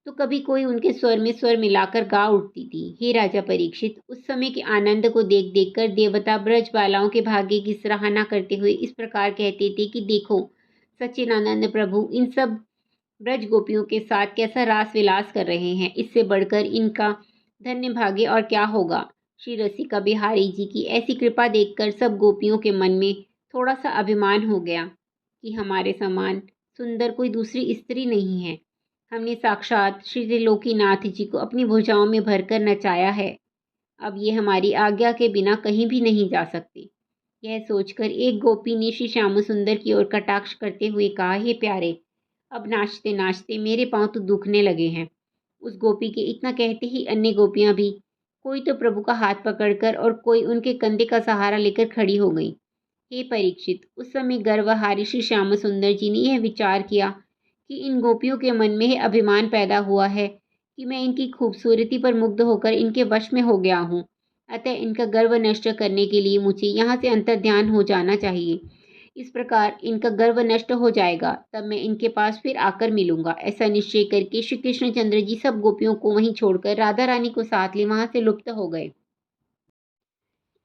तो कभी कोई उनके स्वर में स्वर मिलाकर गा उठती थी। हे राजा परीक्षित, उस समय के आनंद को देख देख कर देवता ब्रज बालाओं के भाग्य की सराहना करते हुए इस प्रकार कहते थे कि देखो, सच्चिदानंद प्रभु इन सब ब्रज गोपियों के साथ कैसा रास विलास कर रहे हैं। इससे बढ़कर इनका धन्य भाग्य और क्या होगा। श्री रसिका बिहारी जी की ऐसी कृपा देखकर सब गोपियों के मन में थोड़ा सा अभिमान हो गया कि हमारे समान सुंदर कोई दूसरी स्त्री नहीं है। हमने साक्षात श्री त्रिलोकीनाथ जी को अपनी भुजाओं में भरकर नचाया है। अब ये हमारी आज्ञा के बिना कहीं भी नहीं जा सकते। यह सोचकर एक गोपी ने श्री श्याम सुंदर की ओर कटाक्ष करते हुए कहा, हे प्यारे, अब नाचते नाचते मेरे पांव तो दुखने लगे हैं। उस गोपी के इतना कहते ही अन्य गोपियां भी कोई तो प्रभु का हाथ पकड़कर और कोई उनके कंधे का सहारा लेकर खड़ी हो गई। हे परीक्षित, उस समय गर्वहारी श्री श्याम सुंदर जी ने यह विचार किया कि इन गोपियों के मन में यह अभिमान पैदा हुआ है कि मैं इनकी खूबसूरती पर मुग्ध होकर इनके वश में हो गया हूँ। अतः इनका गर्व नष्ट करने के लिए मुझे यहाँ से अंतर्ध्यान हो जाना चाहिए। इस प्रकार इनका गर्व नष्ट हो जाएगा, तब मैं इनके पास फिर आकर मिलूंगा। ऐसा निश्चय करके श्री कृष्णचंद्र जी सब गोपियों को वहीं छोड़कर राधा रानी को साथ ले वहां से लुप्त हो गए।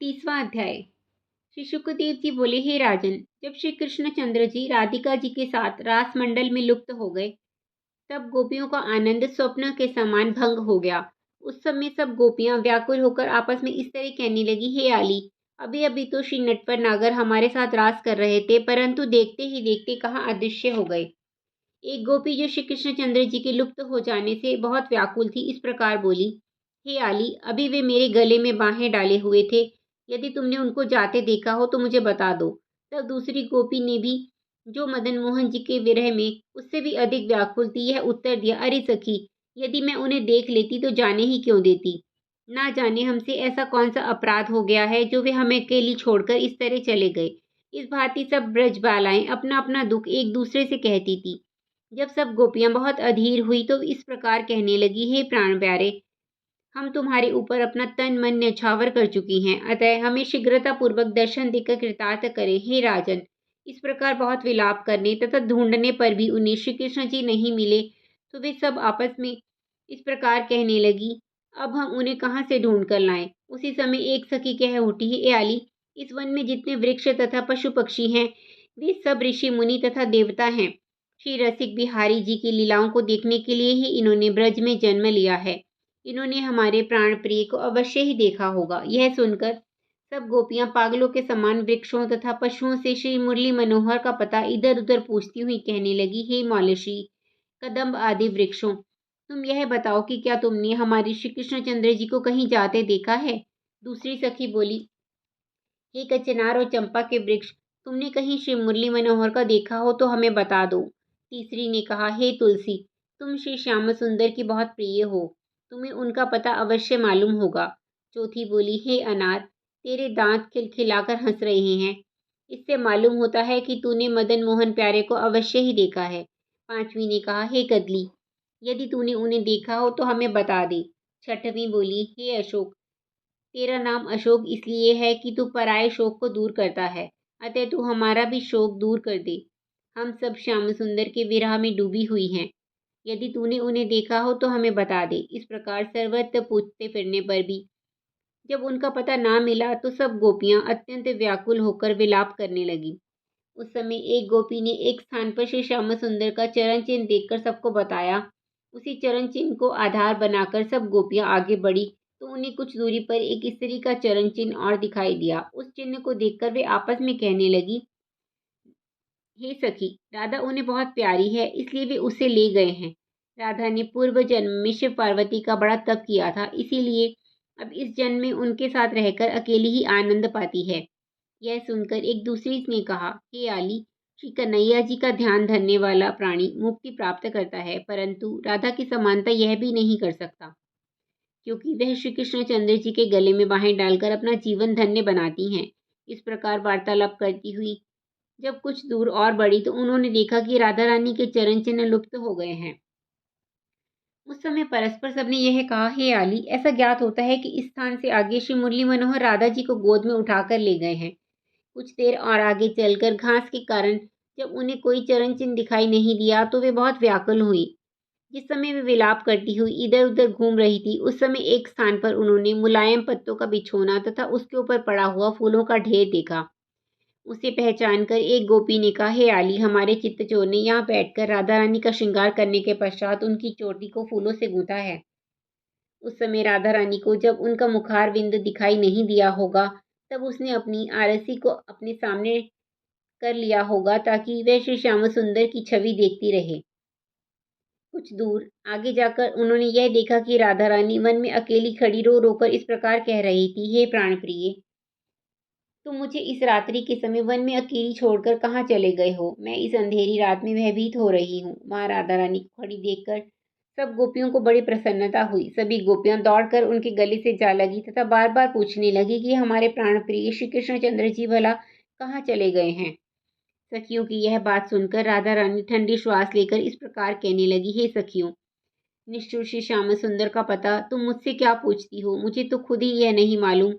30वां अध्याय। श्री शुकदेव जी बोले, हे राजन, जब श्री कृष्णचंद्र जी राधिका जी के साथ रास मंडल में लुप्त हो गए, तब गोपियों का आनंद स्वप्न के समान भंग हो गया। उस समय सब गोपियां व्याकुल होकर आपस में इस तरह कहने लगी, हे आली, अभी अभी तो श्री नटवर नागर हमारे साथ रास कर रहे थे, परंतु देखते ही देखते कहाँ अदृश्य हो गए। एक गोपी जो श्री कृष्णचंद्र जी के लुप्त हो जाने से बहुत व्याकुल थी, इस प्रकार बोली, हे आली, अभी वे मेरे गले में बाहें डाले हुए थे। यदि तुमने उनको जाते देखा हो तो मुझे बता दो। तब दूसरी गोपी ने भी, जो मदन मोहन जी के विरह में उससे भी अधिक व्याकुल थी, यह उत्तर दिया, अरे सखी, यदि मैं उन्हें देख लेती तो जाने ही क्यों देती। ना जाने हमसे ऐसा कौन सा अपराध हो गया है जो वे हमें अकेली छोड़कर इस तरह चले गए। इस भांति सब ब्रज बालाएं अपना अपना दुख एक दूसरे से कहती थी। जब सब गोपियां बहुत अधीर हुई तो इस प्रकार कहने लगी, हे प्राण प्यारे, हम तुम्हारे ऊपर अपना तन मन न्यौछावर कर चुकी हैं, अतः हमें शीघ्रता पूर्वक दर्शन देकर कृतार्थ करें। हे राजन, इस प्रकार बहुत विलाप करने तथा ढूंढने पर भी उन्हें श्री कृष्ण जी नहीं मिले, तो वे सब आपस में इस प्रकार कहने लगी, अब हम उन्हें कहाँ से ढूंढ कर लाएं। उसी समय एक सखी कह उठी, हे आली, इस वन में जितने वृक्ष तथा पशु पक्षी हैं, वे सब ऋषि मुनि तथा देवता हैं। श्री रसिक बिहारी जी की लीलाओं को देखने के लिए ही इन्होंने ब्रज में जन्म लिया है। इन्होंने हमारे प्राण प्रिय को अवश्य ही देखा होगा। यह सुनकर सब गोपियां पागलों के समान वृक्षों तथा पशुओं से श्री मुरली मनोहर का पता इधर उधर पूछती हुई कहने लगी, हे मौलश्री, कदम्ब आदि वृक्षों, तुम यह बताओ कि क्या तुमने हमारे श्री कृष्णचंद्र जी को कहीं जाते देखा है। दूसरी सखी बोली, हे कचनार और चंपा के वृक्ष, तुमने कहीं श्री मुरली मनोहर का देखा हो तो हमें बता दो। तीसरी ने कहा, हे तुलसी, तुम श्री श्याम सुंदर की बहुत प्रिय हो, तुम्हें उनका पता अवश्य मालूम होगा। चौथी बोली, हे अनार, तेरे दांत खिलखिलाकर हंस रहे हैं, इससे मालूम होता है कि तूने मदन मोहन प्यारे को अवश्य ही देखा है। पांचवी ने कहा, हे कदली, यदि तूने उन्हें देखा हो तो हमें बता दे। छठवीं बोली, हे अशोक, तेरा नाम अशोक इसलिए है कि तू पराये शोक को दूर करता है, अतः तू हमारा भी शोक दूर कर दे। हम सब श्याम सुंदर के विरह में डूबी हुई हैं, यदि तूने उन्हें देखा हो तो हमें बता दे। इस प्रकार सर्वत्र पूछते फिरने पर भी जब उनका पता ना मिला तो सब गोपियां अत्यंत व्याकुल होकर विलाप करने लगी। उस समय एक गोपी ने एक स्थान पर श्री श्याम सुंदर का चरण चिन्ह देखकर सबको बताया। उसी चरण चिन्ह को आधार बनाकर सब गोपियां आगे बढ़ी तो उन्हें कुछ दूरी पर एक स्त्री का चरण चिन्ह और दिखाई दिया। उस चिन्ह को देखकर वे आपस में कहने लगी, हे सखी, राधा उन्हें बहुत प्यारी है, इसलिए वे उसे ले गए हैं। राधा ने पूर्व जन्म में शिव पार्वती का बड़ा तप किया था, इसीलिए अब इस जन्म में उनके साथ रहकर अकेली ही आनंद पाती है। यह सुनकर एक दूसरी ने कहा, हे आली, श्री कन्हैया जी का ध्यान धरने वाला प्राणी मुक्ति प्राप्त करता है, परंतु राधा की समानता यह भी नहीं कर सकता, क्योंकि वह श्री कृष्णचंद्र जी के गले में बाहें डालकर अपना जीवन धन्य बनाती हैं। इस प्रकार वार्तालाप करती हुई जब कुछ दूर और बढ़ी तो उन्होंने देखा कि राधा रानी के चरण चिन्ह लुप्त हो गए हैं। उस समय परस्पर सबने यह कहा, हे आली, ऐसा ज्ञात होता है कि इस स्थान से आगे श्री मुरली मनोहर राधा जी को गोद में उठाकर ले गए हैं। कुछ देर और आगे चलकर घास के कारण जब उन्हें कोई चरण चिन्ह दिखाई नहीं दिया तो वे बहुत व्याकुल हुई। जिस समय वे विलाप करती हुई इधर उधर घूम रही थी, उस समय एक स्थान पर उन्होंने मुलायम पत्तों का बिछोना तथा उसके ऊपर पड़ा हुआ फूलों का ढेर देखा। उसे पहचान कर एक गोपी ने कहा, हे आली, हमारे चित्तचोर ने यहाँ बैठकर राधा रानी का श्रृंगार करने के पश्चात उनकी चोटी को फूलों से गूंथा है। उस समय राधा रानी को जब उनका मुखार बिंद दिखाई नहीं दिया होगा, तब उसने अपनी आरसी को अपने सामने कर लिया होगा ताकि वह श्री श्याम सुंदर की छवि देखती रहे। कुछ दूर आगे जाकर उन्होंने यह देखा कि राधा रानी वन में अकेली खड़ी रो रोकर इस प्रकार कह रही थी, हे प्राण प्रिय, तुम मुझे इस रात्रि के समय वन में अकेली छोड़कर कहाँ चले गए हो? मैं इस अंधेरी रात में भयभीत हो रही हूँ। वहां राधा रानी को खड़ी देखकर सब गोपियों को बड़ी प्रसन्नता हुई। सभी गोपियां दौड़कर उनके गले से जा लगी तथा बार बार पूछने लगी कि हमारे प्राण प्रिय श्री कृष्णचंद्र जी भला कहाँ चले गए हैं। सखियों की यह बात सुनकर राधा रानी ठंडी श्वास लेकर इस प्रकार कहने लगी, हे सखियों, निष्ठुर श्री श्याम सुंदर का पता तुम मुझसे क्या पूछती हो? मुझे तो खुद ही यह नहीं मालूम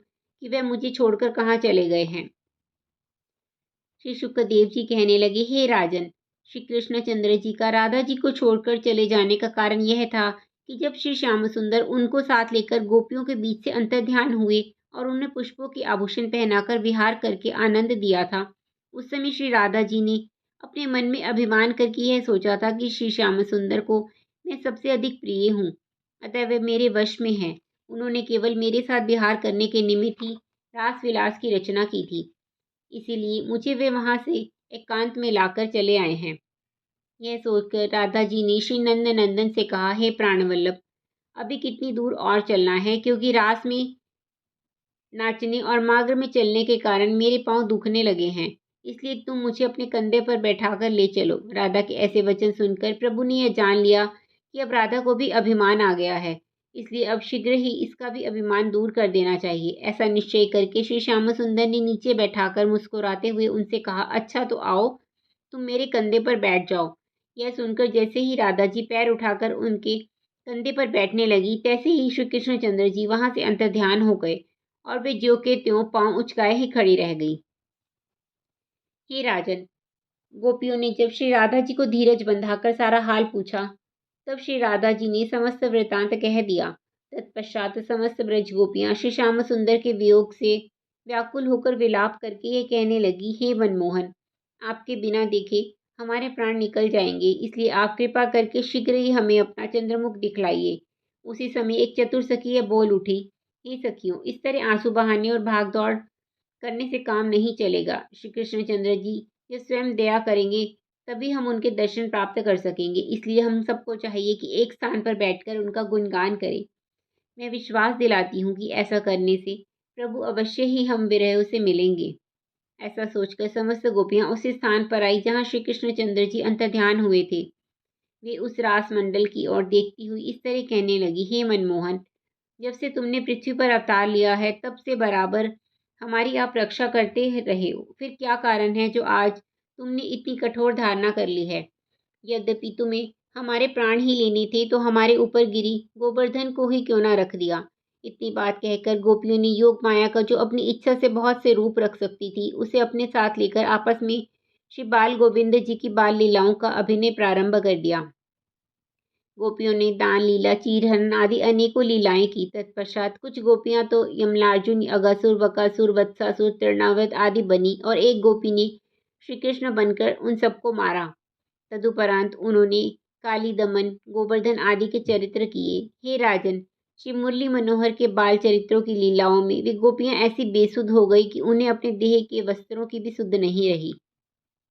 कि वह मुझे छोड़कर कहाँ चले गए हैं। श्री शुकदेव जी कहने लगे, हे राजन, श्री कृष्णचंद्र जी का राधा जी को छोड़कर चले जाने का कारण यह था कि जब श्री श्याम सुंदर उनको साथ लेकर गोपियों के बीच से अंतर्ध्यान हुए और उन्हें पुष्पों के आभूषण पहनाकर विहार करके आनंद दिया था, उस समय श्री राधा जी ने अपने मन में अभिमान करके यह सोचा था कि श्री श्याम सुंदर को मैं सबसे अधिक प्रिय हूँ, अतः वे मेरे वश में हैं। उन्होंने केवल मेरे साथ विहार करने के निमित्त ही रास विलास की रचना की थी, इसीलिए मुझे वे वहां से एकांत में लाकर चले आए हैं। यह सोचकर राधा जी ने श्री नंद नंदन से कहा, हे प्राणवल्लभ, अभी कितनी दूर और चलना है, क्योंकि रास में नाचने और मार्ग में चलने के कारण मेरे पांव दुखने लगे हैं, इसलिए तुम मुझे अपने कंधे पर बैठाकर ले चलो। राधा के ऐसे वचन सुनकर प्रभु ने यह जान लिया कि अब राधा को भी अभिमान आ गया है, इसलिए अब शीघ्र ही इसका भी अभिमान दूर कर देना चाहिए। ऐसा निश्चय करके श्री श्याम सुंदर ने नीचे बैठाकर मुस्कुराते हुए उनसे कहा, अच्छा तो आओ, तुम मेरे कंधे पर बैठ जाओ। यह सुनकर जैसे ही राधा जी पैर उठाकर उनके कंधे पर बैठने लगी, तैसे ही श्री कृष्णचंद्र जी वहां से अंतर्ध्यान हो गए और वे ज्यों के त्यों पांव उचकाए ही खड़ी रह गई। हे राजन, गोपियों ने जब श्री राधा जी को धीरज बंधाकर सारा हाल पूछा, तब श्री राधा जी ने समस्त वृतांत कह दिया। तत्पश्चात समस्त ब्रज गोपियां श्री श्याम सुंदर के वियोग से व्याकुल होकर विलाप करके ये कहने लगी, हे मनमोहन, आपके बिना देखे हमारे प्राण निकल जाएंगे, इसलिए आप कृपा करके शीघ्र ही हमें अपना चंद्रमुख दिखलाइए। उसी समय एक चतुर सखी यह बोल उठी, हे सखियों, इस तरह आंसू बहाने और भाग दौड़ करने से काम नहीं चलेगा। श्री कृष्णचंद्र जी जब स्वयं दया करेंगे तभी हम उनके दर्शन प्राप्त कर सकेंगे, इसलिए हम सबको चाहिए कि एक स्थान पर बैठकर उनका गुणगान करें। मैं विश्वास दिलाती हूँ कि ऐसा करने से प्रभु अवश्य ही हम विरह से मिलेंगे। ऐसा सोचकर समस्त गोपियां उस स्थान पर आई जहाँ श्री कृष्णचंद्र जी अंतर्ध्यान हुए थे। वे उस रास मंडल की ओर देखती हुई इस तरह कहने लगी, हे मनमोहन, जब से तुमने पृथ्वी पर अवतार लिया है तब से बराबर हमारी आप रक्षा करते रहे हो, फिर क्या कारण है जो आज तुमने इतनी कठोर धारणा कर ली है? यद्यपि तुम्हें हमारे प्राण ही लेने थे तो हमारे ऊपर गिरी गोवर्धन को ही क्यों ना रख दिया। इतनी बात कहकर गोपियों ने योग माया का जो अपनी इच्छा से बहुत से रूप रख सकती थी उसे अपने साथ लेकर आपस में श्री बाल गोविंद जी की बाल लीलाओं का अभिनय प्रारंभ कर दिया। गोपियों ने दान लीला, चीरहरण आदि अनेकों लीलाएं की। तत्पश्चात कुछ गोपियां तो यमलार्जुन, अगासुर, बकासुर, वत्सासुर, तृणावत आदि बनी और एक गोपी ने श्री कृष्ण बनकर उन सबको मारा। तदुपरांत उन्होंने काली दमन, गोवर्धन आदि के चरित्र किए। हे राजन, श्री मुरली मनोहर के बाल चरित्रों की लीलाओं में वे गोपियां ऐसी बेसुध हो गई कि उन्हें अपने देह के वस्त्रों की भी सुध नहीं रही।